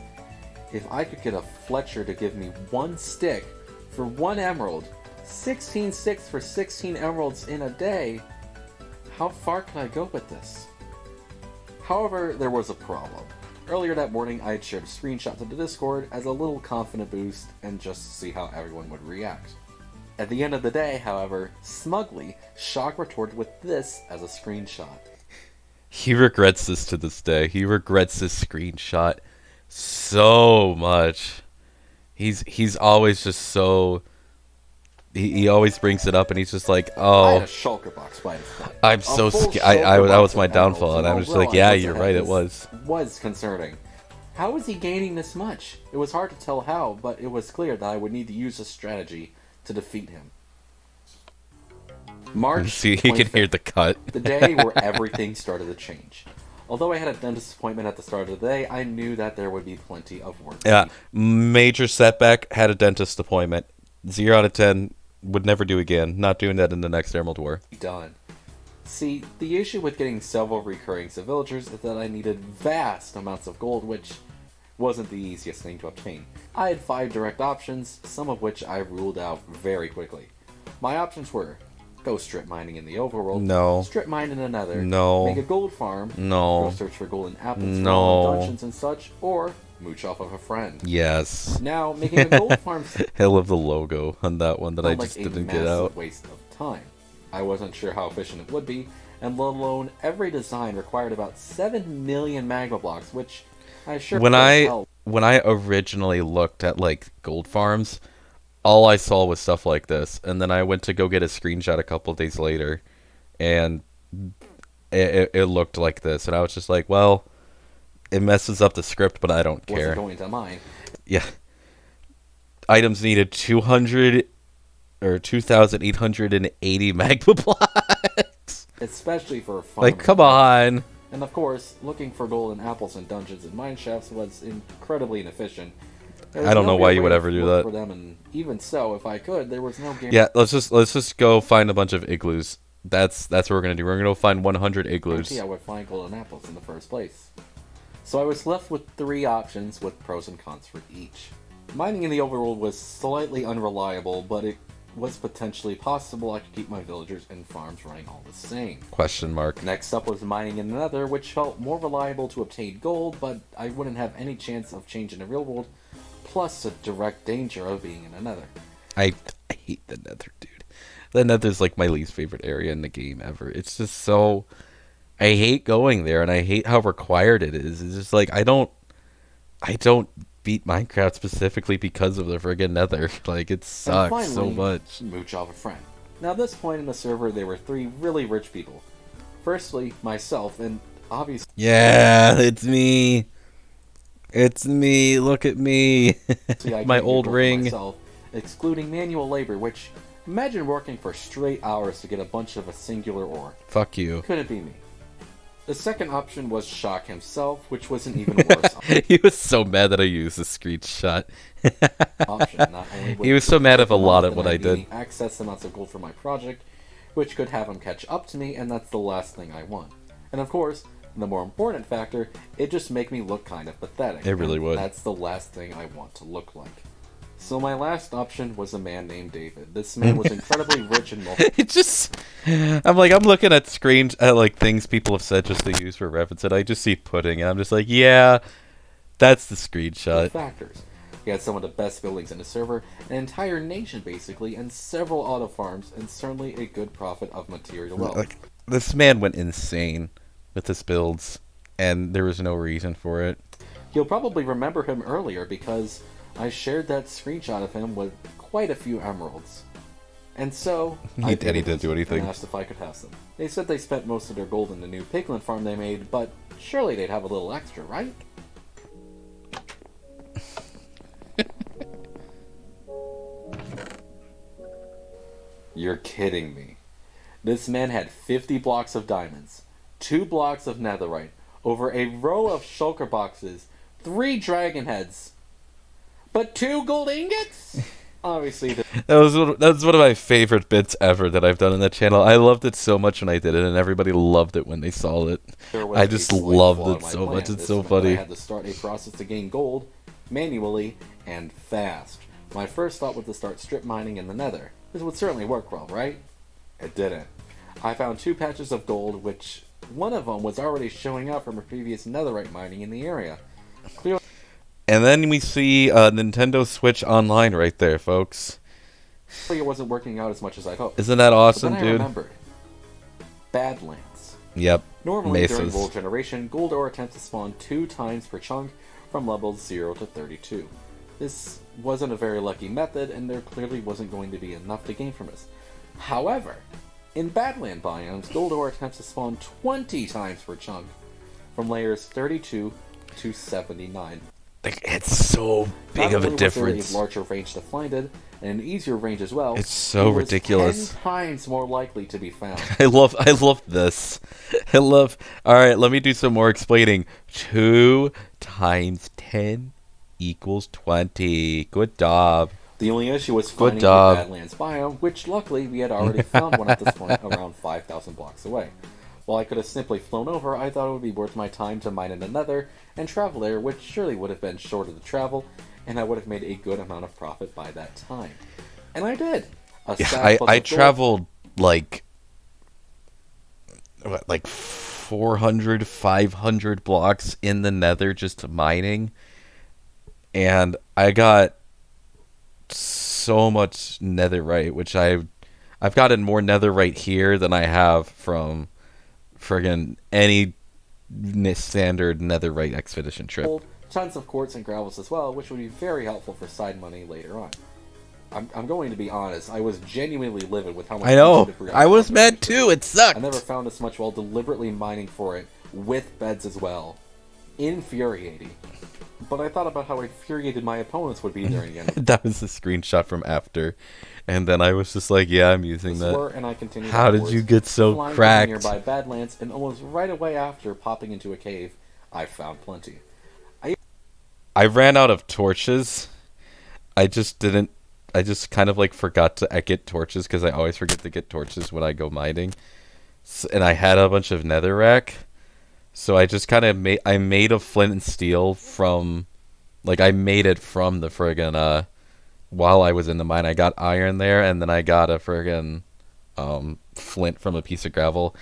S2: If I could get a Fletcher to give me 1 stick for 1 emerald, 16 sticks for 16 emeralds in a day, how far could I go with this? However, there was a problem. Earlier that morning, I had shared a screenshot to the Discord as a little confident boost and just to see how everyone would react. At the end of the day, however, smugly, Shock retorted with this as a screenshot.
S1: He regrets this to this day. He regrets this screenshot so much. He's always just so... He always brings it up, and he's just like,
S2: I
S1: oh...
S2: had a shulker box by itself.
S1: I'm so scared. That was my downfall, and I was just like, yeah, you're right, it was.
S2: Was concerning. How was he gaining this much? It was hard to tell how, but it was clear that I would need to use a strategy to defeat him. March
S1: See, he can
S2: 25th,
S1: hear the cut.
S2: the day where everything started to change. Although I had a dentist appointment at the start of the day, I knew that there would be plenty of work.
S1: Yeah, major setback, had a dentist appointment. 0 out of 10, would never do again. Not doing that in the next Emerald War.
S2: Done. See, the issue with getting several recurring villagers is that I needed vast amounts of gold, which wasn't the easiest thing to obtain. I had 5 direct options, some of which I ruled out very quickly. My options were go strip mining in the overworld,
S1: No.
S2: strip mine in another,
S1: No.
S2: make a gold farm,
S1: No.
S2: go search for golden apples
S1: No.
S2: from dungeons and such, or mooch off of a friend.
S1: Yes.
S2: Now, making a gold farm
S1: I love the logo on that one that I
S2: sounded
S1: just
S2: like a
S1: didn't get
S2: massive
S1: out.
S2: waste of time. I wasn't sure how efficient it would be, and let alone every design required about 7 million magma blocks, which I sure
S1: When
S2: could
S1: I
S2: help.
S1: when I originally looked at like gold farms, all I saw was stuff like this, and then I went to go get a screenshot a couple of days later, and it looked like this, and I was just like, well, it messes up the script, but I don't care.
S2: Wasn't going to mine.
S1: Yeah. Items needed 200 or 2,880 magma blocks.
S2: Especially for a farm.
S1: Like, come on.
S2: And of course, looking for golden apples in dungeons and mine shafts was incredibly inefficient.
S1: I don't know why you would ever do that.
S2: For them, and even so, if I could, there was no game.
S1: Yeah, let's just go find a bunch of igloos. That's what we're gonna do. We're gonna go find 100 igloos.
S2: I would find golden apples in the first place. So I was left with 3 options with pros and cons for each. Mining in the overworld was slightly unreliable, but it was potentially possible I could keep my villagers and farms running all the same.
S1: Question mark.
S2: Next up was mining in the nether, which felt more reliable to obtain gold, but I wouldn't have any chance of change in the real world, plus a direct danger of being in a nether.
S1: I hate the nether, dude. The nether's like my least favorite area in the game ever. It's just so... I hate going there, and I hate how required it is. It's just like, I don't beat Minecraft specifically because of the friggin' nether. Like, it sucks
S2: finally,
S1: so much.
S2: Mooch off a friend. Now, at this point in the server, there were 3 really rich people. Firstly, myself, and obviously...
S1: Yeah, it's me. It's me. Look at me. My old ring.
S2: Myself, excluding manual labor, which... Imagine working for straight hours to get a bunch of a singular ore.
S1: Fuck you.
S2: Couldn't be me. The second option was Shock himself, which was an even worse
S1: He was so mad that I used the screenshot.
S2: option. Not only
S1: He was so mad of a lot at what I did.
S2: Excess amounts of gold for my project, which could have him catch up to me, and that's the last thing I want. And of course, the more important factor, it just make me look kind of pathetic.
S1: It really would.
S2: That's the last thing I want to look like. So my last option was a man named David. This man was incredibly rich and multiple.
S1: It just... I'm looking at screens, at like things people have said just to use for reference, and I just see pudding, and I'm just like, yeah, that's the screenshot.
S2: Factors. He had some of the best buildings in the server, an entire nation basically, and several auto farms, and certainly a good profit of material wealth.
S1: Like, this man went insane with his builds, and there was no reason for it.
S2: You'll probably remember him earlier because I shared that screenshot of him with quite a few emeralds. And so,
S1: He didn't do anything.
S2: And asked if I could have some. They said they spent most of their gold in the new piglin farm they made, but surely they'd have a little extra, right? You're kidding me. This man had 50 blocks of diamonds, 2 blocks of netherite, over a row of shulker boxes, 3 dragon heads, but 2 gold ingots? Obviously,
S1: That was one of my favorite bits ever that I've done on the channel. I loved it so much when I did it, and everybody loved it when they saw it. I just loved it so much. It's so funny.
S2: I had to start a process to gain gold, manually, and fast. My first thought was to start strip mining in the nether. This would certainly work well, right? It didn't. I found 2 patches of gold, which one of them was already showing up from a previous netherite mining in the area. Clearly,
S1: And then we see Nintendo Switch Online right there, folks.
S2: it wasn't working out as much as I hoped.
S1: Isn't that awesome,
S2: but then I
S1: dude?
S2: remembered. Badlands.
S1: Yep.
S2: Normally, during
S1: Mesas.
S2: World Generation, gold ore attempts to spawn 2 times per chunk from levels 0 to 32. This wasn't a very lucky method, and there clearly wasn't going to be enough to gain from this. However, in Badland biomes, gold ore attempts to spawn 20 times per chunk from layers 32 to 79.
S1: Like, it's so big of a difference.
S2: There a larger range to find it, and an easier range as well.
S1: It's so
S2: it was
S1: ridiculous.
S2: 10 times more likely to be found.
S1: I love this. Alright, let me do some more explaining. 2 times 10 equals 20. Good job.
S2: The only issue was finding the Badlands biome, which luckily we had already found one at this point around 5,000 blocks away. While I could have simply flown over, I thought it would be worth my time to mine in the nether and travel there, which surely would have been shorter to travel, and I would have made a good amount of profit by that time. And I did. A
S1: Yeah,
S2: stack plus
S1: I
S2: a door.
S1: traveled like what, like 400, 500 blocks in the Nether just mining, and I got so much netherite, which I've gotten more netherite here than I have from friggin' any standard netherite expedition trip.
S2: Tons of quartz and gravels as well, which would be very helpful for side money later on. I'm going to be honest, I was genuinely livid with how much
S1: I know.
S2: debris
S1: I was
S2: found
S1: mad
S2: in
S1: too. It
S2: I never
S1: sucked.
S2: found this much while deliberately mining for it, with beds as well. Infuriating. But I thought about how infuriated my opponents would be during the end of
S1: That was a screenshot from after, and then I was just like, "Yeah, I'm using
S2: the
S1: that."
S2: war, and I continued
S1: How did
S2: onwards,
S1: you get so
S2: flying to the
S1: cracked?
S2: nearby Badlands, and almost right away after popping into a cave, I found plenty.
S1: I ran out of torches. I just didn't. I just kind of like forgot to get torches because I always forget to get torches when I go mining. And I had a bunch of netherrack, so I just kind of made a flint and steel from, like I made it from the friggin' while I was in the mine. I got iron there, and then I got a friggin' flint from a piece of gravel,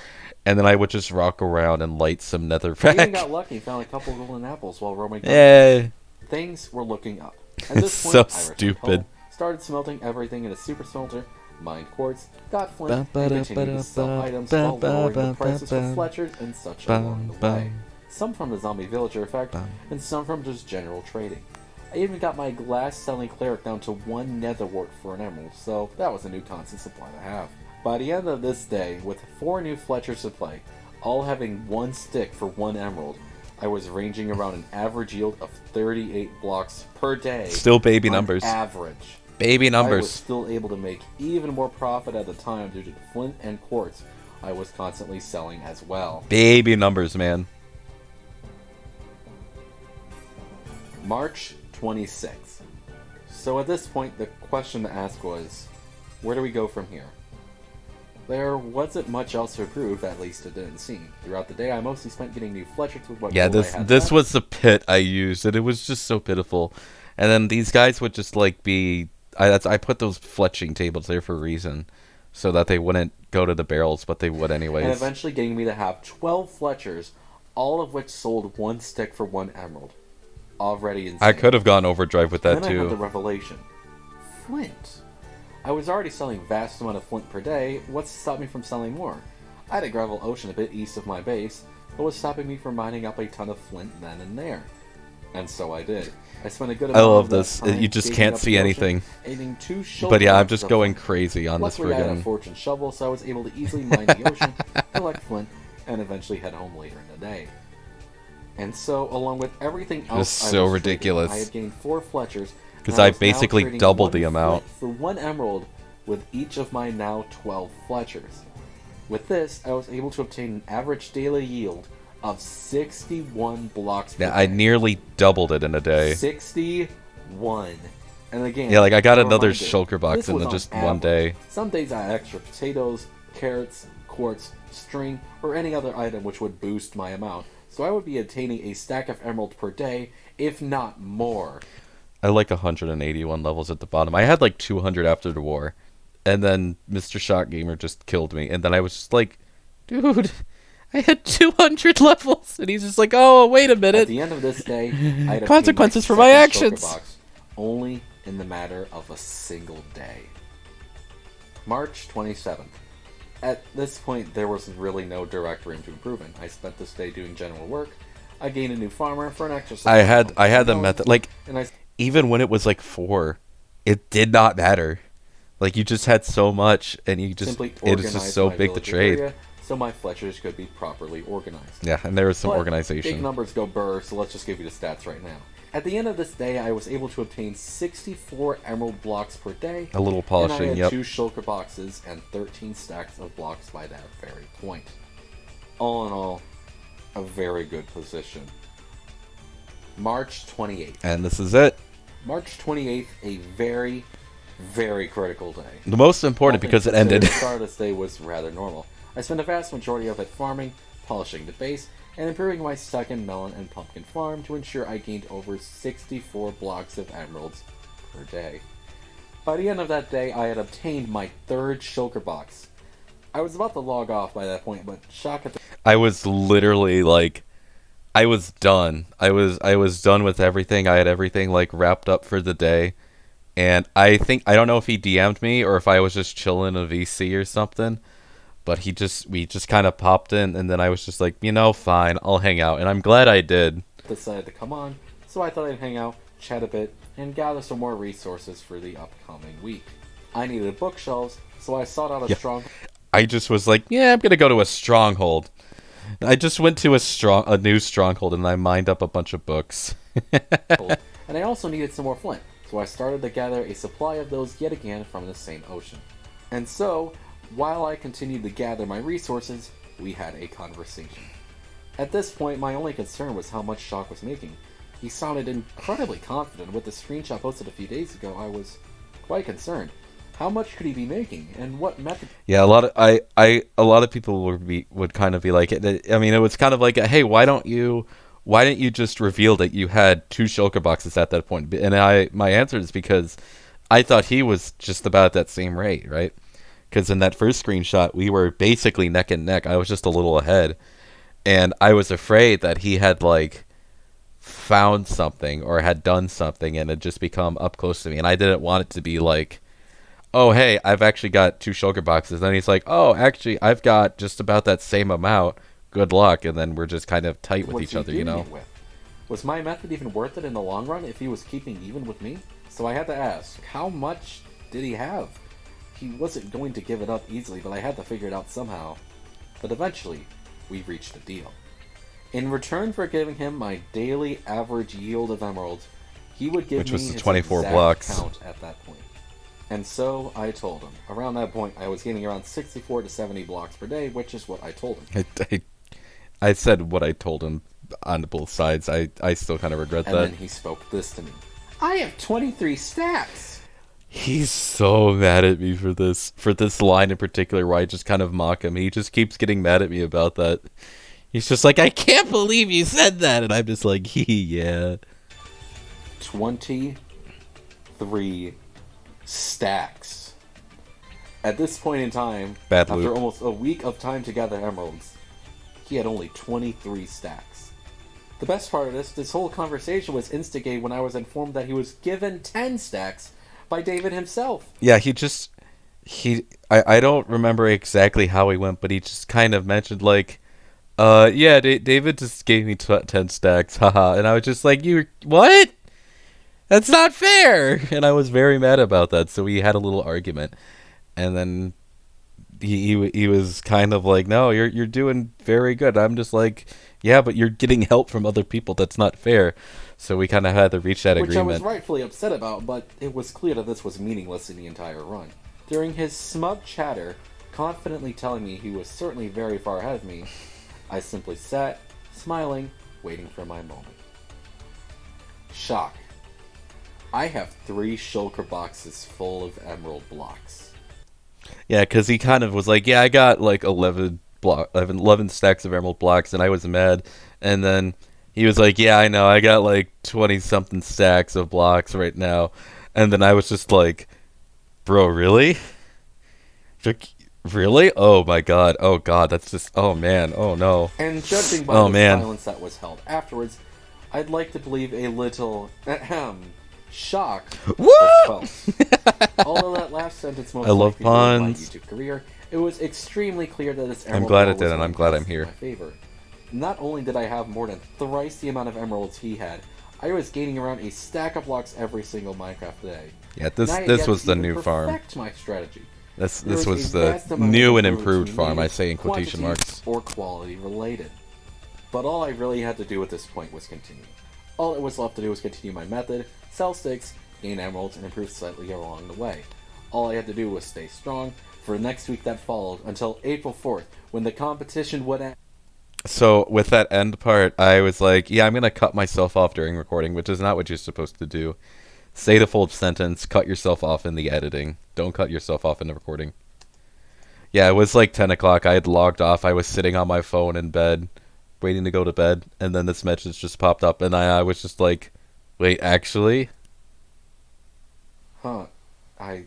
S1: and then I would just rock around and light some
S2: I even
S1: netherrack.
S2: got lucky and found a couple golden apples while roaming.
S1: Yeah.
S2: Things were looking up. At this
S1: It's
S2: point,
S1: so
S2: I returned
S1: stupid.
S2: home, started smelting everything in a super smelter, mined quartz, got flint, and continued to sell items while lowering the prices for Fletchers and such along the way. Some from the zombie villager effect, and some from just general trading. I even got my glass-selling cleric down to 1 nether wart for an emerald, so that was a new constant supply to have. By the end of this day, with 4 new Fletchers to play, all having 1 stick for 1 emerald, I was ranging around an average yield of 38 blocks per day.
S1: Still baby
S2: on
S1: numbers.
S2: average.
S1: Baby
S2: I was
S1: numbers.
S2: still able to make even more profit at the time due to the flint and quartz I was constantly selling as well.
S1: Baby numbers, man.
S2: March 26th. So at this point, the question to ask was, where do we go from here? There wasn't much else to improve, at least it didn't seem. Throughout the day, I mostly spent getting new Fletchers with what
S1: Yeah,
S2: gold I had
S1: this
S2: left.
S1: was the pit I used, and it was just so pitiful. And then these guys would just like be. I put those fletching tables there for a reason, so that they wouldn't go to the barrels, but they would anyways.
S2: And eventually getting me to have 12 Fletchers, all of which sold 1 stick for 1 emerald. Already insane.
S1: I could have gone overdrive with that
S2: Then I had the
S1: too.
S2: revelation. Flint. I was already selling vast amount of flint per day. What's to stop me from selling more? I had a gravel ocean a bit east of my base, but was stopping me from mining up a ton of flint then and there. And so I did. I spent a good amount
S1: love
S2: of that
S1: this.
S2: time
S1: You just
S2: digging
S1: can't
S2: up
S1: see
S2: the ocean,
S1: anything.
S2: aiming 2 shovel
S1: But yeah, I'm
S2: boxes
S1: just
S2: of
S1: going
S2: flint.
S1: crazy on this
S2: Luckily, I had a
S1: friggin'.
S2: fortune shovel, so I was able to easily mine the ocean, collect flint, and eventually head home later in the day. And so, along with everything else,
S1: This is so
S2: I was trading,
S1: ridiculous.
S2: I had gained 4 Fletchers.
S1: Because
S2: and
S1: I
S2: was now
S1: basically
S2: trading
S1: doubled
S2: 1
S1: the amount.
S2: flint for 1 emerald with each of my now 12 Fletchers. With this, I was able to obtain an average daily yield of 61 blocks per
S1: Yeah,
S2: day.
S1: I nearly doubled it in a day.
S2: 61. And again,
S1: Yeah, like I got
S2: a
S1: another
S2: reminder,
S1: shulker box
S2: this
S1: in
S2: was on
S1: just one
S2: average.
S1: day.
S2: Some days I had extra potatoes, carrots, quartz, string, or any other item which would boost my amount. So I would be attaining a stack of emerald per day, if not more.
S1: I like 181 levels at the bottom. I had like 200 after the war. And then Mr. Shot Gamer just killed me. And then I was just like, dude, I had 200 levels. And he's just like, oh, wait a
S2: At
S1: minute.
S2: the end of this day, I had obtained
S1: Consequences for
S2: second
S1: my
S2: shulker
S1: actions.
S2: box, only in the matter of a single day. March 27th. At this point, there was really no direct room to improve in. I spent this day doing general work. I gained a new farmer for an extra.
S1: I had the method. Like,
S2: and I
S1: even when it was like 4, it did not matter. Like, you just had so much, and you just
S2: simply
S1: it
S2: organized
S1: was just so
S2: my
S1: big to
S2: village
S1: trade.
S2: area so my Fletchers could be properly organized.
S1: Yeah, and there was some
S2: But
S1: organization.
S2: Big numbers go burr, so let's just give you the stats right now. At the end of this day, I was able to obtain 64 emerald blocks per day.
S1: A little
S2: And I
S1: polishing,
S2: had
S1: yep.
S2: 2 shulker boxes and 13 stacks of blocks by that very point. All in all, a very good position. March 28th.
S1: And this is it.
S2: March 28th, a very, very critical day.
S1: The most important because it ended.
S2: The start of this day was rather normal. I spent a vast majority of it farming, polishing the base, and improving my second melon and pumpkin farm to ensure I gained over 64 blocks of emeralds per day. By the end of that day, I had obtained my third shulker box. I was about to log off by that point, but shock at the
S1: I was literally like, I was done. I was done with everything. I had everything like wrapped up for the day. And I don't know if he DM'd me or if I was just chilling a VC or something, but we just kind of popped in, and then I was just like, fine, I'll hang out, and I'm glad I did.
S2: decided to come on, so I thought I'd hang out, chat a bit, and gather some more resources for the upcoming week. I needed bookshelves, so I sought out a
S1: Yeah.
S2: strong
S1: I just was like, yeah, I'm gonna go to a stronghold. I just went to a new stronghold, and I mined up a bunch of books.
S2: hold, and I also needed some more flint, so I started to gather a supply of those yet again from the same ocean. And so, while I continued to gather my resources, we had a conversation. At this point, my only concern was how much Shock was making. He sounded incredibly confident. With the screenshot posted a few days ago, I was quite concerned. How much could he be making, and what method?
S1: Yeah, a lot of people would kind of be like, I mean, it was kind of like, hey, why didn't you just reveal that you had two shulker boxes at that point? And my answer is because I thought he was just about that same rate, right? Because in that first screenshot, we were basically neck and neck. I was just a little ahead, and I was afraid that he had like found something or had done something and had just become up close to me, and I didn't want it to be like, oh, hey, I've actually got two shulker boxes. And he's like, oh, actually, I've got just about that same amount. Good luck. And then we're just kind of tight with
S2: What's
S1: each
S2: he
S1: other,
S2: doing it with? Was my method even worth it in the long run if he was keeping even with me? So I had to ask, how much did he have? He wasn't going to give it up easily, but I had to figure it out somehow. But eventually, we reached a deal. In return for giving him my daily average yield of emeralds, he would give
S1: Which
S2: me
S1: was the
S2: his
S1: 24
S2: exact
S1: blocks.
S2: count at that point. And so I told him. Around that point, I was getting around 64 to 70 blocks per day, which is what I told him.
S1: I said what I told him on both sides. I still kind of regret
S2: And
S1: that.
S2: then he spoke this to me. I have 23 stacks!
S1: He's so mad at me for this line in particular where I just kind of mock him. He just keeps getting mad at me about that. He's just like, I can't believe you said that. And I'm just like, yeah.
S2: 23 stacks. At this point in time,
S1: Bad
S2: after
S1: loop.
S2: almost a week of time to gather emeralds, he had only 23 stacks. The best part of this whole conversation was instigated when I was informed that he was given 10 stacks by David himself.
S1: Yeah, I don't remember exactly how he went, but he just kind of mentioned like, yeah, David just gave me 10 stacks, haha. And I was just like, what? That's not fair! And I was very mad about that, so we had a little argument. And then he was kind of like, no, you're doing very good. I'm just like, yeah, but you're getting help from other people. That's not fair. So we kind of had to reach that
S2: Which
S1: agreement.
S2: I was rightfully upset about, but it was clear that this was meaningless in the entire run. During his smug chatter, confidently telling me he was certainly very far ahead of me, I simply sat, smiling, waiting for my moment. Shock. I have 3 shulker boxes full of emerald blocks.
S1: Yeah, because he kind of was like, yeah, I got like 11 stacks of emerald blocks, and I was mad. And then he was like, yeah, I know, I got like 20-something stacks of blocks right now. And then I was just like, bro, really? Really? Oh my god. Oh god, that's just, oh man, oh no.
S2: And judging by
S1: Oh,
S2: the
S1: man.
S2: silence that was held afterwards, I'd like to believe a little shock
S1: Woo!
S2: was felt. Although that last sentence most
S1: I love
S2: likely ruined my
S1: puns.
S2: YouTube career, it was extremely clear that this emerald
S1: glad
S2: war
S1: it did,
S2: was
S1: and I'm
S2: going
S1: glad I'm
S2: in
S1: here.
S2: my favor. Not only did I have more than thrice the amount of emeralds he had, I was gaining around a stack of blocks every single Minecraft day.
S1: Yeah,
S2: And I had
S1: this
S2: yet
S1: was
S2: to
S1: the
S2: even
S1: new farm.
S2: perfect my strategy.
S1: This
S2: There
S1: was
S2: a
S1: the
S2: vast amount of
S1: new and
S2: improvements
S1: improved
S2: we
S1: farm,
S2: made,
S1: I say in quotation
S2: quantity
S1: marks.
S2: or quality related. But all I really had to do at this point was continue. All that was left to do was continue my method, sell sticks, gain emeralds, and improve slightly along the way. All I had to do was stay strong for the next week that followed until April 4th, when the competition would end.
S1: So with that end part, I was like, yeah, I'm going to cut myself off during recording, which is not what you're supposed to do. Say the full sentence, cut yourself off in the editing. Don't cut yourself off in the recording. Yeah, it was like 10 o'clock. I had logged off. I was sitting on my phone in bed, waiting to go to bed, and then this message just popped up, and I was just like, wait, actually?
S2: Huh. I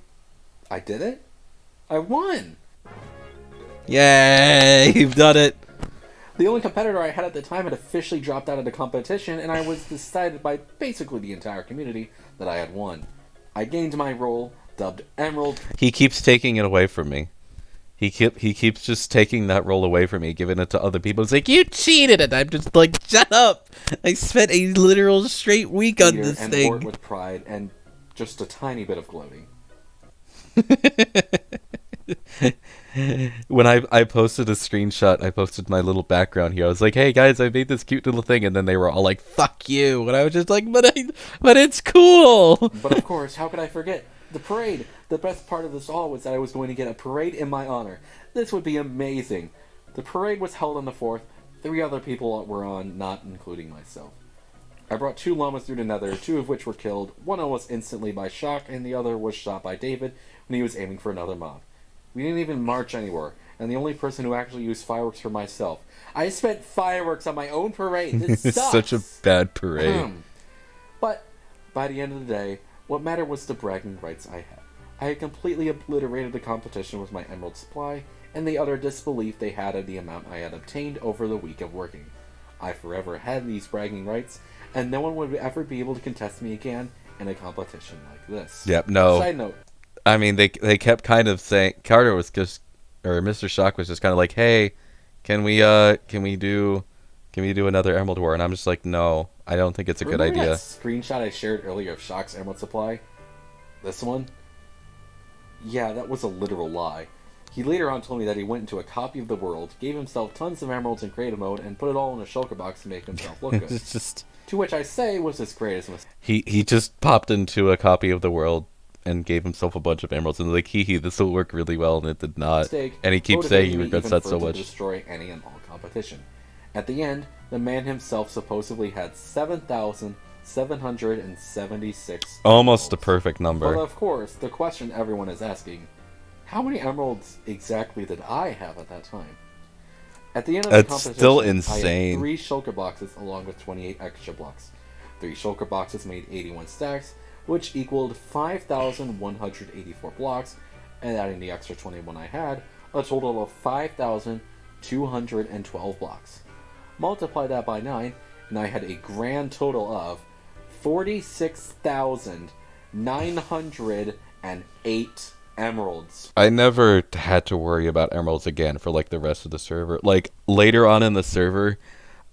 S2: did it. I won.
S1: Yay! You've done it.
S2: The only competitor I had at the time had officially dropped out of the competition, and I was decided by basically the entire community that I had won. I gained my role, dubbed Emerald.
S1: He keeps taking it away from me. He keeps just taking that role away from me, giving it to other people. It's like, you cheated, and I'm just like, shut up! I spent a literal straight week on this
S2: and
S1: thing.
S2: bore it with pride and just a tiny bit of gloating.
S1: When I posted a screenshot, I posted my little background here. I was like, "Hey guys, I made this cute little thing," and then they were all like, "Fuck you!" And I was just like, "But it's cool."
S2: But of course, how could I forget the parade? The best part of this all was that I was going to get a parade in my honor. This would be amazing. The parade was held on the 4th. 3 other people were on, not including myself. I brought 2 llamas through the nether, 2 of which were killed. One almost instantly by shock, and the other was shot by David when he was aiming for another mob. We didn't even march anywhere, and the only person who actually used fireworks for myself. I spent fireworks on my own parade. This
S1: It's
S2: sucks.
S1: such a bad parade.
S2: But by the end of the day, what mattered was the bragging rights I had. I had completely obliterated the competition with my emerald supply, and the utter disbelief they had of the amount I had obtained over the week of working. I forever had these bragging rights, and no one would ever be able to contest me again in a competition like this.
S1: Yep, no.
S2: Side note.
S1: I mean, they kept kind of saying, Carter was just, or Mr. Shock was just kind of like, "Hey, can we do another Emerald War?" And I'm just like, "No, I don't think it's a good idea."
S2: That screenshot I shared earlier of Shock's emerald supply? This one? Yeah, that was a literal lie. He later on told me that he went into a copy of the world, gave himself tons of emeralds in creative mode, and put it all in a shulker box to make himself look good.
S1: It's just
S2: To which I say was his greatest mistake.
S1: he just popped into a copy of the world and gave himself a bunch of emeralds and was like, hee, this will work really well, and it did not. And he keeps saying he regrets that so much.
S2: To destroy any and all competition. At the end, the man himself supposedly had 7,776.
S1: Almost a perfect number.
S2: But of course, the question everyone is asking: how many emeralds exactly did I have at that time? At the end of the competition,
S1: still
S2: I
S1: insane.
S2: had 3 shulker boxes along with 28 extra blocks. 3 shulker boxes made 81 stacks, which equaled 5,184 blocks, and adding the extra 21 I had, a total of 5,212 blocks. Multiply that by 9, and I had a grand total of 46,908 emeralds.
S1: I never had to worry about emeralds again for like the rest of the server. Like later on in the server,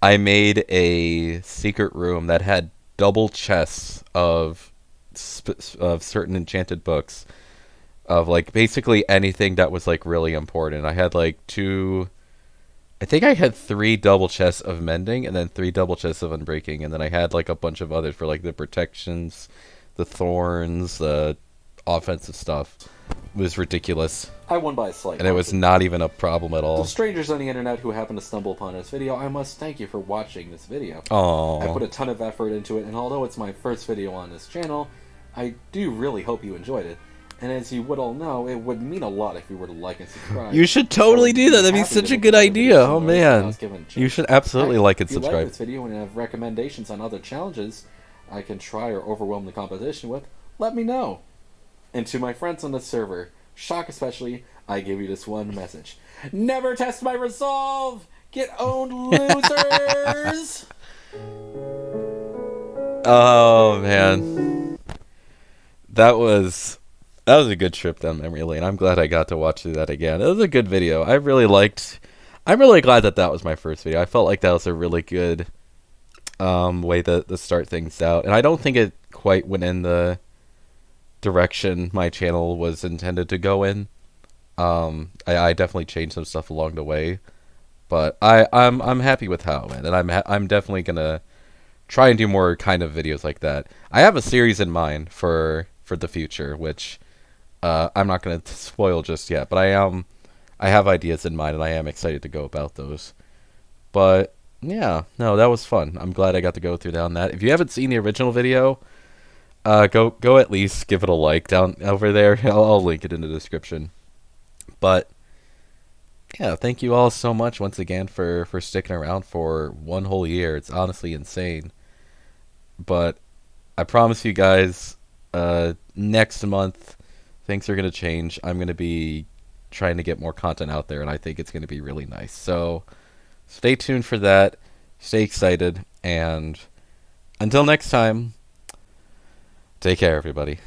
S1: I made a secret room that had double chests of certain enchanted books, of like basically anything that was like really important. I had like 3 double chests of mending, and then 3 double chests of unbreaking, and then I had like a bunch of others for like the protections, the thorns, the offensive stuff. It was ridiculous.
S2: I won by a slight
S1: And it was not even a problem at all.
S2: To strangers on the internet who happened to stumble upon this video, I must thank you for watching this video.
S1: Aww.
S2: I put a ton of effort into it, and although it's my first video on this channel, I do really hope you enjoyed it. And as you would all know, it would mean a lot if you were to like and subscribe.
S1: You should totally do that. That'd be such a good idea. Oh man. You should absolutely like and
S2: subscribe. If you like
S1: subscribe.
S2: this video and have recommendations on other challenges I can try or overwhelm the competition with, let me know. And to my friends on the server, Shock especially, I give you this one message: never test my resolve! Get owned, losers!
S1: Oh man. That was a good trip down memory lane. I'm glad I got to watch that again. It was a good video. I'm really glad that was my first video. I felt like that was a really good way to start things out. And I don't think it quite went in the direction my channel was intended to go in. I definitely changed some stuff along the way, but I'm happy with how it went, and I'm definitely gonna try and do more kind of videos like that. I have a series in mind for the future, which I'm not gonna spoil just yet, but I have ideas in mind, and I am excited to go about those. But yeah, no, that was fun. I'm glad I got to go through down that. If you haven't seen the original video, go at least give it a like down over there. I'll link it in the description. But yeah, thank you all so much once again for sticking around for 1 whole year. It's honestly insane. But I promise you guys, next month Things are going to change. I'm going to be trying to get more content out there, and I think it's going to be really nice. So stay tuned for that. Stay excited, and until next time, take care, everybody.